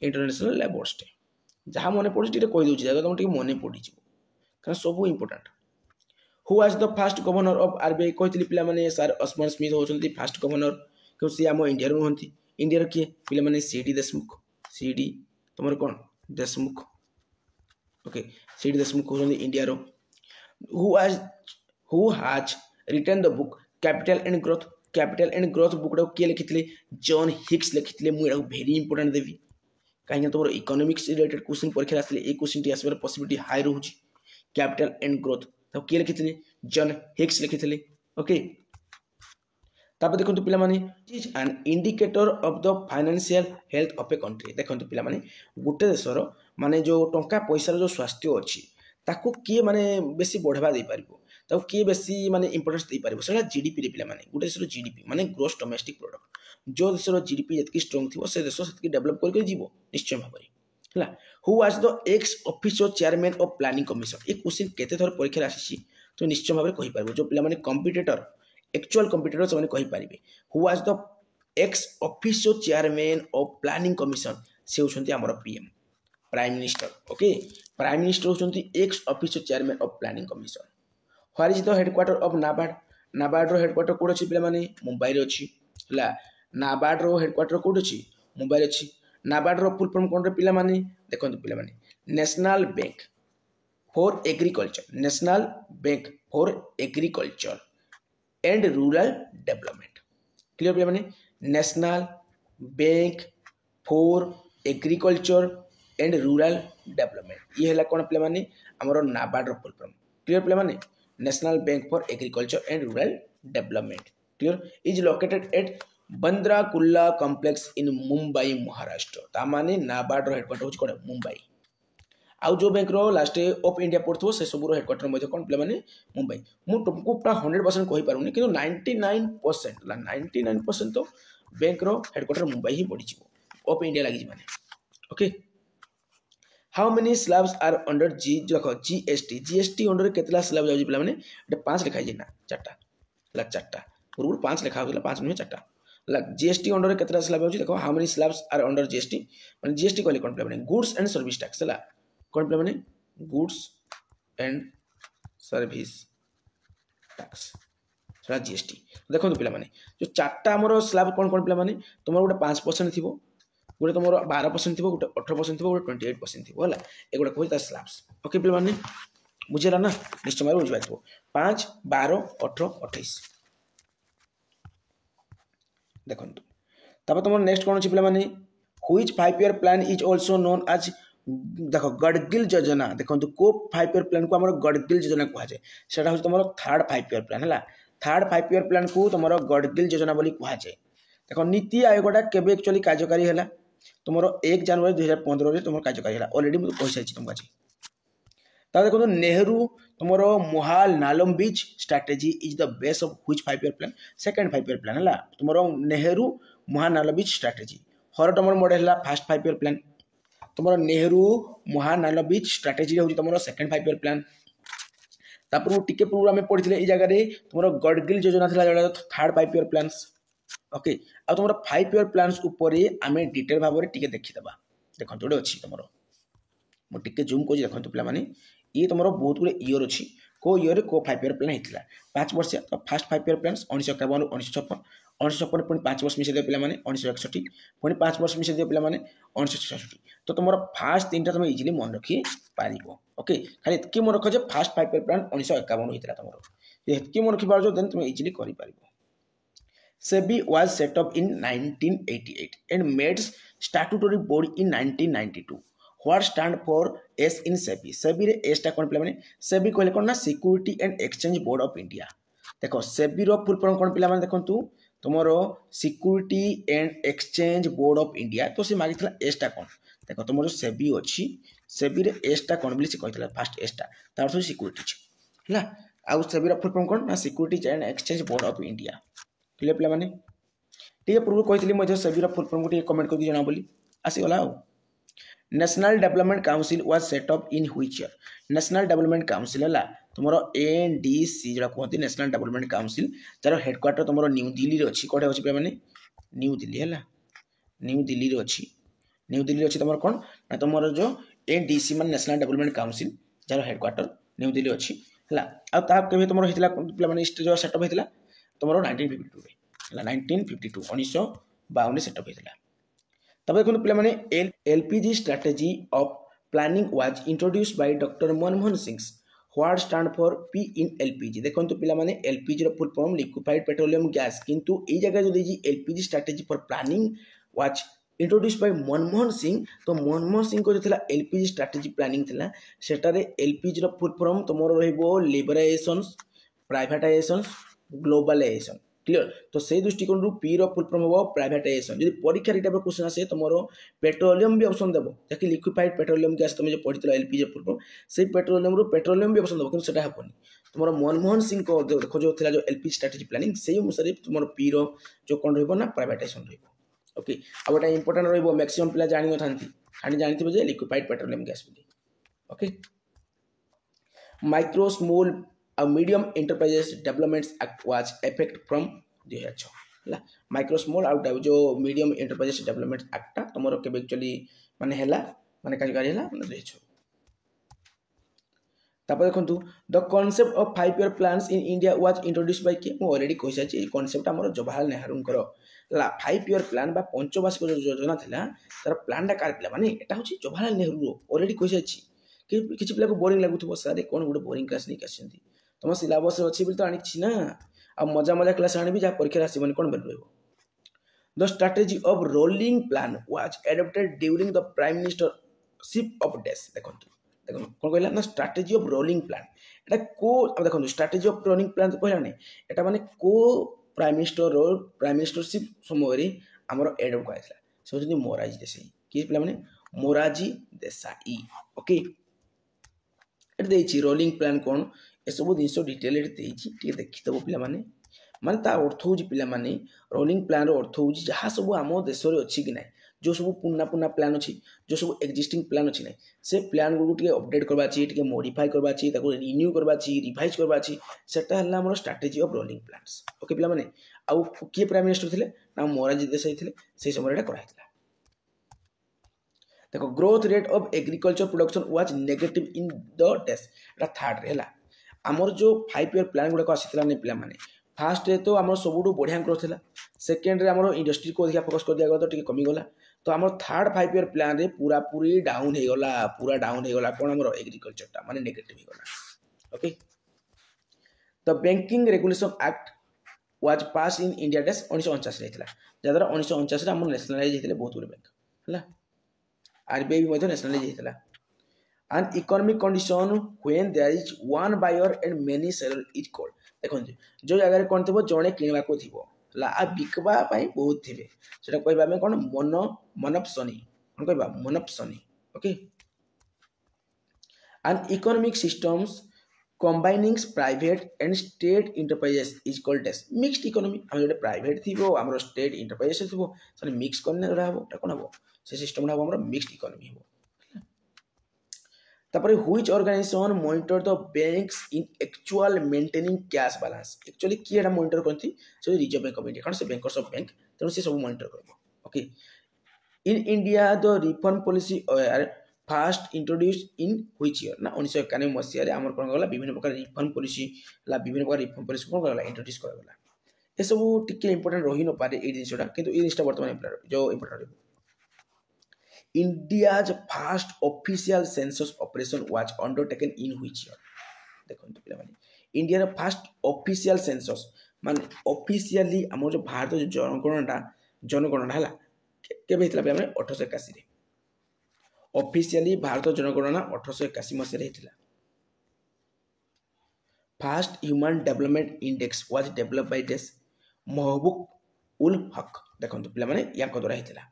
इंटरनेशनल लेबर डे जहां मने पड़ी टिटे कहि दोची जा तुम टिके मने पड़ी जिवो कारण सब important who was the first governor of RBI कहते पिला माने सर अस्मान स्मिथ होचंती फर्स्ट गवर्नर क्यों सी आम इंडिया रो हंती इंडिया रो किए पिला माने सीडी देशमुख सीडी तुमर कोन देशमुख ओके सीडी देशमुख कहते इंडिया रो who has written the book capital and growth book किए लिखी जॉन हिक्स लिखी मुझे भेरी इंपोर्टेंट देवी कहीं तुम इकोनॉमिक्स रिलेटेड क्वेश्चन परीक्षा आसले ये क्वेश्चन टी आसबार पॉसिबिलिटी हाई रोचे कैपिटल एंड ग्रोथ तो किए लिखी जॉन हिक्स लिखी ओके तापर देखो पे is an indicator of the financial health of a country देखो पे गोटे देशर माने जो टंका पैसार जो स्वास्थ्य अच्छी ताकू किए माने बेसी बढ़ावा दे पारिबो ताकू किए बेसी माने इंपोर्टेंस दे पारिबो सेटा जीडीपी रे पिला माने गोटे देशर जीडीपी माने ग्रोस डोमेस्टिक प्रोडक्ट जो देशर जीडीपी जतकी स्ट्रांग थिबो से देश सेतकी डेवलप करके जीवो निश्चय भाव है who was the ex officer chairman of planning commission ये क्वेश्चन केते थर परीक्षा आसी तो निश्चय भाव कहि पारिबो जो पिला माने कॉम्पिटिटर एक्चुअल कॉम्पिटिटर से कहि पारिबे who was the ex officer chairman of planning commission से होछंती हमर PM prime minister okay prime minister होछंती ex officer chairman of planning commission what is the headquarter of NABARD रो हेडक्वार्टर कोड अछि पिला माने मुंबई रे अछि हला नाबार्ड रो हेडक्वार्टर कोड अछि मुंबई रे अछि नाबार्ड रो फुल फॉर्म कोन रे पिला माने देखंतु पिला माने national bank for agriculture and rural development clear पिला माने national bank for agriculture and rural development ये है कौन पिला माने हमरो नाबार्ड रो फुल फॉर्म क्लियर पिला माने national bank for agriculture and rural development clear is located at Bandra कुल्ला कॉम्प्लेक्स इन मुंबई महाराष्ट्र ता माने नाबार्ड रो हेडक्वार्टर होच कोन मुंबई आउ जो बैंक रो लास्ट ऑफ इंडिया पड़थो से सब रो हेडक्वार्टर मध्ये कोन पिला माने मुंबई मु तुमको पूरा 100% कहि पारुनी किंतु 99% ला 99% तो बैंक रो हेडक्वार्टर मुंबई ही पड़ी छिबो ऑफ इंडिया लागि माने okay how many slabs are under देखो जीएसटी अंडर केतला स्लैब जाउजी पिला माने 5 लिखा जे ना चारटा ला चारटा पूर्व 5 लिखा होला 5 नुहे चारटा ला जीएसटी अंडर केतला स्लैब जाउजी देखो how many slabs are under GST माने जीएसटी कहले कोन पिला माने गुड्स एंड सर्विस टैक्स ला कोन पिला माने गुड्स एंड सर्विस टैक्स सेटा जीएसटी देखो पिला माने जो चारटा हमरो स्लैब कोन कोन पिला माने तुमरो गोटे 5% थिबो गोटे तुम 12% थी गोटे 18% थी गोटे 28% थी है एगुड़ा कह स्लैब्स ओके पे मैंने बुझेगा ना निश्चय भाव बुझे 5 12 18 28 देखो तब तुम नेक्स्ट कौन अच्छी पे which 5 year plan is also known as देखो गडगिल योजना देखो को 5 ईयर प्लान को आम गडगिल योजना कहुए से तुम थर्ड 5 ईयर प्लान है थर्ड 5 ईयर प्लान को तुम गडगिल योजना बोली कहुए देखो नीति आयोगटा केबे एक्चुअली कार्यकारी है तुम 1 जनवरी 2015 रे तुम कार्यकारी है ऑलरेडी मुझे कह सारी तुमको आज तब देखो नेहरू तुम Mahalanobis strategy is the base of which 5 year plan second 5 year plan है तुम Nehru Mahalanobis strategy Harrod Domar model है फर्स्ट 5 ईयर प्लान तुम Nehru Mahalanobis strategy हो तुम सेकंड 5 ईयर प्लान तापर टिके पूर्व आम पढ़ी ये जगह तुम गडगिल योजना था थर्ड 5 ईयर प्लान्स ओके आ तुम 5 ईयर प्लान्स ऊपर आम डिटेल भाव में टिके देखीदबा देखो जोड़े अच्छी तुम मुझे जूम कर देखो पे ये तुम बहुत गुड़े इयर अच्छी को इयर को 5 ईयर प्लान होता 5 वर्ष तो फास्ट 5 ईयर प्लान 1951 1956 1956 पुणी 5 वर्ष मिसे पे 1961 पुणी 5 वर्ष मिसे पे 1966 तो तुम फास्ट 3टा तुम इजिली मन रखी पार ओके खाली एतकी मन रख फास्ट 5 ईयर प्लान 1951 होता तुम ये मन रखी पार देन तुम इजिली कर SEBI was set up in 1988 and made statutory board in 1992. What stand for S in SEBI? SEBI रे S टा कोन पिला माने SEBI कहले कोन ना security and exchange board of India देखो SEBI रो फुल फॉर्म कोन पिला माने देखंतु तुमरो security and exchange board of India तो से मागितला S टा कोन देखो तुमरो SEBI अछि SEBI रे S टा कोन बिली से कहतला फर्स्ट S टा तार से सिक्योरिटी हला आ SEBI रो फुल फॉर्म कोन ना security and exchange board of India clear पिला माने ठीक पूर्व कही मुझे SEBI फुल फॉर्म को कमेंट कर जना बोली आसीगला national development council was set up in which year national development council है तुम NDC जो कहते नेशनल डेवलपमेंट काउंसिल जार हेडक्वार्टर तुम न्यू दिल्ली अच्छी कौटे अच्छी पे न्यू दिल्ली है न्यू दिल्ली अच्छी न्यू दिल्ली अच्छी तुम कौन ना तुम जो NDC मान नेशनल डेवलपमेंट काउंसिल जार हेडक्वार्टर न्यू दिल्ली अच्छी है आगे तुम पे जो सेटअप होता तुम 1952 1952 सेटअप होता तब देखो पे LPG strategy of planning was introduced by Dr. Manmohan Singh. What stand for P in LPG? देखो पिला माने LPG रो full form liquefied petroleum gas, किंतु ए जगह जो देजी LPG strategy for planning was introduced by Manmohan Singh. तो मनमोहन सिंह को जो थिला LPG स्ट्रेटजी प्लानिंग थिला सेटारे LPG रो फुल फॉर्म तुमरो रहइबो लिबरेशन, प्राइवेटाइजेशन, ग्लोबलाइजेशन। क्लियर? तो से दृष्टिकोण रु पी रो फुल फॉर्म हो प्राइवेटाइजेशन। यदि परीक्षा रे टाइप क्वेश्चन आसे तुमरो पेट्रोलियम भी ऑप्शन देबो, जाकि लिक्विफाइड पेट्रोलियम गैस तुम जो पढितलो LPG फुल फॉर्म, से पेट्रोलियम रु पेट्रोलियम भी ऑप्शन देबो, किंतु सेटा हबोनी। तुमरो मनमोहन सिंह को देखो जो थिला जो LPG स्ट्रेटजी प्लानिंग से अनुसार तुमरो पी रो जो कोन रहइबो ना प्राइवेटाइजेशन रहइबो। ओके, अब एटा इंपोर्टेंट रहइबो, मैक्सिमम पिला जानि न थांती, खाली जानिथिबो जे लिक्विफाइड पेट्रोलियम गैस बोली। Okay, micro small medium enterprises developments act was effect from 2006 हला। माइक्रो स्मॉल आउट जो मीडियम एंटरप्राइजेस डेवलपमेंट एक्ट तुमरो के एक्चुअली माने हैला माने कार्यकारी हैला माने 2006। तापर देखंतु the concept of 5 year plans in India was introduced by के मो ऑलरेडी कहि साची। ए कांसेप्ट हमरो जवाहरलाल नेहरू करो ला 5 ईयर प्लान बा पंचवार्षिक जो योजना थिला तार प्लान टा कार माने एटा होची जवाहरलाल नेहरू रो ऑलरेडी कहि साची। कि किछि पिला को बोरिंग लागुथबो सारे कोन गुड बोरिंग क्लास नहीं करछंती, तुम सिलेबस अच्छी बोली तो आनी ना आ मजा मजा क्लास आनी जहाँ परीक्षा आसबनी कौन बेल रही। The strategy of rolling plan was adopted during the prime ministership of Desai. देखो देखो कौन कहला ना स्ट्रेटेजी ऑफ रोलिंग प्लान एटा को। अब देखो स्ट्रेटेजी ऑफ रोलिंग प्लान तो कहला नहीं, एटा माने को प्राइम मिनिस्टरशिप समय आमर एडॉप्ट कराइला से होती मोरारजी देसाई। कि पिला माने मोरारजी देसाई। ओके, एटा देछि रोलिंग प्लान कौन ए सब जिन डिटेल देखीदेव पे माने ता अर्थ हूँ पे रोलिंग प्लान अर्थ हूँ जहाँ सब आम देश में अच्छी कि ना, जो सब पुना पुना प्लान अच्छी, जो सब एक्जिस्टिंग प्लान अच्छी ना, से प्लान गुड अपडेट करवा टे मॉडिफाई करवा रिन्यू करवा रिवाइज करवा सेटा है strategy of rolling plans. Okay पिला माने आउ किए प्राइम मिनिस्टर थे ना मोरारजी देसाई थे, से समय कराइला। देखो growth rate of agriculture production was negative in the डेस, एटा थर्ड रे हला। आमर जो 5 ईयर प्लान गुड़ाक आसाला नहीं पे माने फास्ट रे तो आम सब बढ़िया ग्रोथ है, सेकेंड रे आम इंडस्ट्री को अधिक फोकस कर दिया तो कमीगला। तो आम थर्ड 5 ईयर प्लान रे पूरा पूरी डाउन हो गला, पूरा डाउन हो गला कौन आम एग्रीकल्चर टा माने नेगेटिव हो गला। Okay, the banking regulation act was pass in India डेस 1949 रे थिला, जद्वारा 1949 रे आम नेशनलाइज हेतिले बहुत गुड बैंक हला। आरबीआई भी मधे nationalise हेतिला। An economic condition when there is one buyer and many seller is called। देखो जो जगह कौन थी जड़े किणवा को थी आ बिकवा बहुत थे से कह कौन मनपसनी कौन कह मनपसनी। Okay, an economic systems combining private and state enterprises is called as mixed economy। हम जो प्राइवेट थी आम स्टेट इंटरप्राइजेस थी से मिक्स करने कौन हम से सिस्टम हम मिक्सड इकोनॉमी हम। तापर which organization monitor the banks in actual maintaining cash balance. Actually किए एटा मॉनिटर करती से रिजर्व बैंक ऑफ इंडिया, कारण से बैंकर्स ऑफ बैंक तेणु से सब मॉनिटर करबो। Okay, in India the reform policy are first introduced in which year ना 1991 मसिया रे हमर कोन गला विभिन्न प्रकार रिफॉर्म पॉलिसी ला विभिन्न प्रकार रिफॉर्म पॉलिसी कोन गला इंट्रोड्यूस करा गला। ए सब टिके इंपोर्टेंट रही न पारे ए जिनसटा, किंतु ए जिनसटा वर्तमान जो important India's first official census operation was undertaken in which year। देखो तो पिला माने इंडिया फर्स्ट ऑफिशियल सेंसस माने ऑफिशियली हमर जो भारत जो जनगणना हला केबे हितला पिला माने 1881 रे ऑफिशियली भारत जनगणना 1881 मसिया रे हितला। First human development index was developed by this Mahbub ul हक। देखो तो पिला माने या को द्वारा हितला।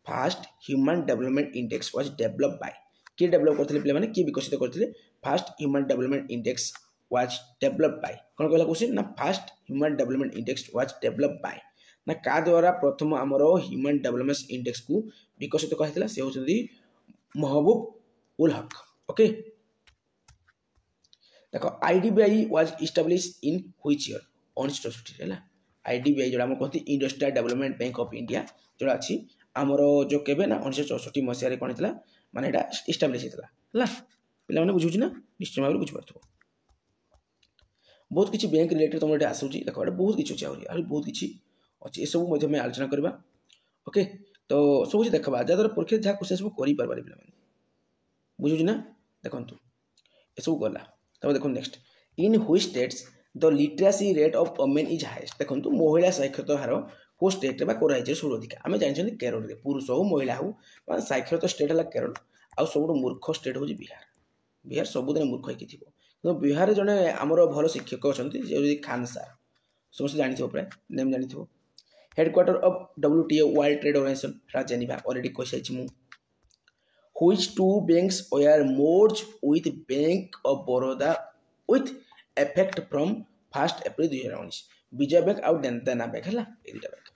Fast human development index was developed by के डेवलप करथिले पिला माने के विकसित करथिले। Fast human development index was developed by कोन कहला क्वेश्चन ना fast human development index was developed by ना का द्वारा प्रथम हमरो ह्यूमन डेवलपमेंट इंडेक्स को विकसित करथिला से होचंदी महबूब उल हक। ओके, देखो IDBI was established in which year 1964 हैला। आईडीबीआई जोड़ा हम कहती industrial development bank of India जोड़ा अछि आमर जो केबे ना 1964 मसीह कौन था माने एटा एस्टाब्लिश होता है पिला माने बुझुछि ना निश्चय भाव बुझि पारथो। बहुत किछि बैंक रिलेटेड तुम एटा आसुछि देखो एटा बहुत किछि अछि आहुरी बहुत किछि अछि ए सब मध्ये में आलोचना करबा। ओके, तो सब किछि देखबा जदर परीक्षा जा क्वेश्चन सब करि परबा पिला माने बुझुछि ना देखंतु एसबू गला तब देखो next in which states the literacy rate of women is highest देखंतु महिला साक्षरता हार को स्टेट रे बा को राज्य सबुठ अधिका आम जानते केरल रे पुरुष हो महिला हो साक्षरता स्टेट है केरल आउ सबुठ मूर्ख स्टेट हूँ बिहार बिहार सबुदिन मूर्ख होइकी थिबो तो बिहार जने आमर भल शिक्षक अच्छा खान सार समस्त जानी प्राय नेम जानी headquarter of WTO world trade organization Geneva already कहि साइछि मु which two banks were merged with Bank of Baroda with effect from 1st April 2019 Vijay bank आउ देना बैंक है ए दुटा bank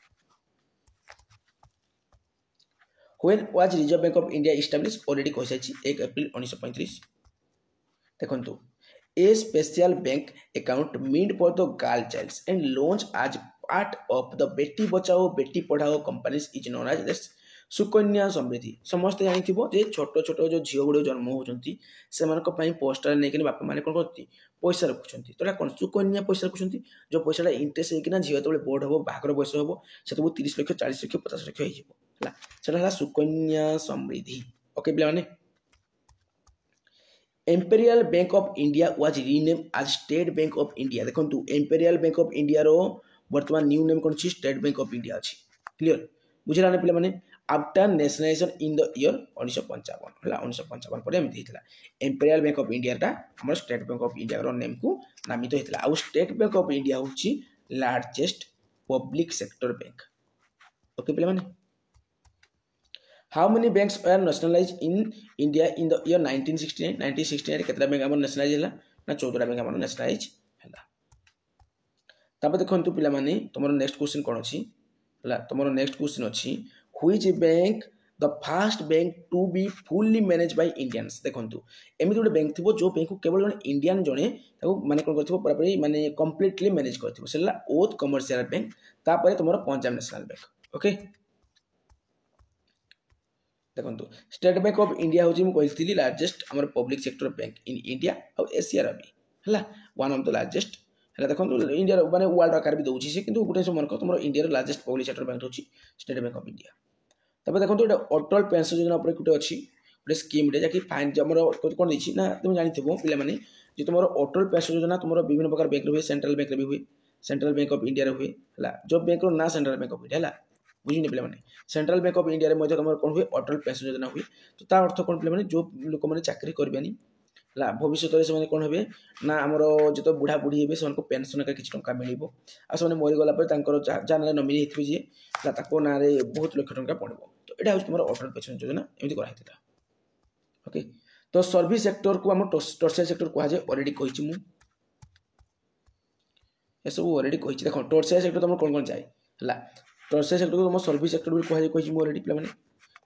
when was Reserve Bank of India established already कहि साइछि 1 अप्रैल 1935 देखंतु a special bank account meant for the girl childs and launched as part of the Beti Bachao Beti Padhao companies is known as this Sukanya Samriddhi समस्त जानी जे छोट छोट जो झील गुड़ जन्म होती से पोस्टार नहीं बापा मैंने कौन करती पैसा रखुच्च तो कौन सुकन्या पैसा रखुच्च जो पैसा इंटरेस्ट होना झील जो बोर्ड हम बाहर बयस हम से 30 लाख 40 लाख 50 लाख हो सुकन्या समृद्धि ओके पे Imperial Bank of India was renamed as State Bank of India देखो Imperial Bank of India रो वर्तमान न्यू नेम कौन स्टेट बैंक ऑफ इंडिया अच्छी क्लियर बुझला ना पे after nationalisation in the year 1955 है 1955 पर एमती होता इंपेरियल बैंक ऑफ इंडिया आम state bank of India name को नामित होता आउ स्टेट बैंक ऑफ इंडिया हूँ largest public sector bank okay पे how many banks are nationalise in India in the year 1969 1969 केतरा बैंक आम नेशनलाइज है ना 14 बैंक आम नेशनलाइज है तापर देखंतु पिला माने तुमरो नेक्स्ट क्वेश्चन कोन अछि हला तुमरो नेक्स्ट क्वेश्चन अछि which bank the first bank to be fully manage by Indians देखंतु एमिति गोटे बैंक थिबो जो बैंक को केवल जने इंडियन जने ताको माने कोन करथिबो पूरापूरी माने कंप्लीटली मैनेज करथिबो सेला ओथ कमर्शियल बैंक तापर तुमरो पंजाब नेशनल बैंक ओके देखंतु स्टेट बैंक ऑफ इंडिया होजी मु कहिथिली लार्जेस्ट हमर public sector bank in India और एशिया रा भी हला वन ऑफ द लार्जेस्ट है देखो इंडिया माने वर्ल्ड आकार भी दउछि से किंतु गोटे मन को तुम India largest public sector bank होछि स्टेट बैंक ऑफ इंडिया तब देखो ये अटल पेंशन योजना पर गोटे अच्छी गोटे स्कीम जहाँकि फाइन आमर कौन देती ना तुम जानी पे मैंने जो तुम अटल पेंशन योजना तुम विभिन्न प्रकार बैंक हुए सेंट्रल बैंक भी हुए सेंट्रल बैंक ऑफ इंडिया हुए है जो बैंक ना सेंट्रल बैंक ऑफ इंडिया है बुझे पे मैंने सेंट्रल बैंक ऑफ इंडिया तुम कौन हुए अटल पेंशन योजना हुए तो ता अर्थ कौन पे मैंने जो लोक मैंने चाकरी करवानी है भविष्य में कौन हे ना आमर जो बुढ़ा बुढ़ी हे से पेनसन का किसी टंका मिल आ मरीगला जहाँ ना नमिनी होती जी ना बहुत लक्ष टंका पड़ो तो यहाँ हूँ तुम अटल पेंशन योजना एमती कराई ओके तो सर्विस सेक्टर को आम टर्शियरी सेक्टर कहुए ऑलरेडी कही सब ऑलरेडी कही देख टर्शियरी सेक्टर तुम कौन कौन जाए है टर्शियरी सेक्टर को तुम सर्विस सेक्टर भी कही ऑलरेडी पे मैंने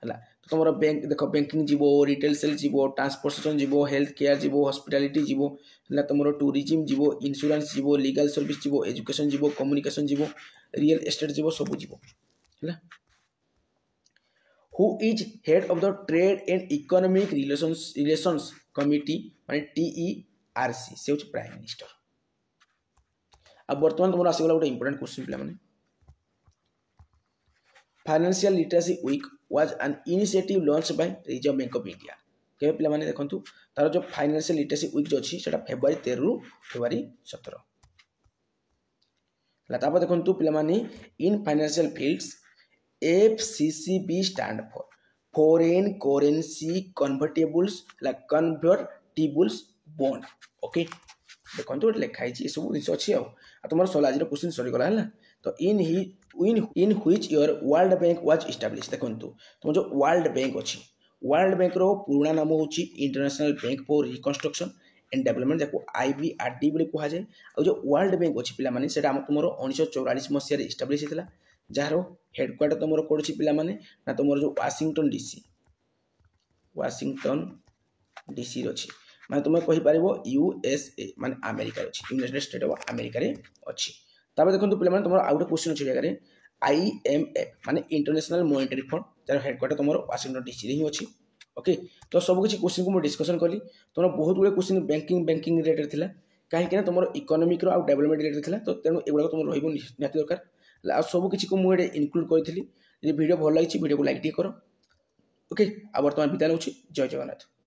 है तो तुम बैंक देख बैंकिंग जीवो रिटेल सेल जीवो ट्रांसपोर्टेशन जीवो हेल्थ केयर जीवो हॉस्पिटैलिटी जीवो है तुम टूरिज्म जीवो इंश्योरेंस जीवो लीगल सर्विस जीवो एजुकेशन जीवो कम्युनिकेशन जीवो रियल एस्टेट जीवो सब जीवो है who is head of the trade and economic relations committee माने TERC से हूँ प्राइम मिनिस्टर अब बर्तमान तुम आसगला गोटे इंपोर्टेंट क्वेश्चन पे मैंने financial literacy week was an initiative launch by reserve bank of India के पे मैंने देखंतु तार जो फाइनेंशियल लिटरेसी वीक जो अच्छी सेटा फेब्रुआरी 13 रु फेब्रुआरी 17 तापर देखंतु पे मैंने in financial fields FCCB stand for foreign currency convertibles convertibles bond okay देखो लिखाई सब जिन अच्छी तुम सर आज क्वेश्चन सरीगला है तो इन which year world bank was establish देखो तुम जो वर्ल्ड बैंक अच्छी वर्ल्ड बैंक रो पुराना नाम हूँ international bank for reconstruction and development जहाँ IBRD बोली कहुए और जो वर्ल्ड बैंक अच्छी पे तुम 1944 मसीह इस्टाब्लिश होता जार हेडक्वार्टर तुम कौन अच्छी पे ना तुम जो वाशिंगटन DC अच्छी माने तुम कहीपर USA माने अमेरिका अच्छी यूनाइटेड स्टेट ऑफ अमेरिका अच्छी तापर देखो पे तुम आउ गए क्वेश्चन अच्छी जगह IMF माने international monetary fund jar headquarter तुम वाशिंगटन DC ही अच्छी ओके तो सब किसी क्वेश्चन को मुझे डिस्कसन कली तुम बहुत गुड़े क्वेश्चन बैंकिंग रिलेटेड थी कहीं तुम इकोनॉमिक और डेवलपमेंट रिलेटेड थी तो तेणु एगुड़ा तुम रही दरकार आ सब किसी को मुझे इनक्लूड करी वीडियो भल लगी वीडियो को लाइक कर ओके आ बर्तमान विदाय होची जय जगन्नाथ।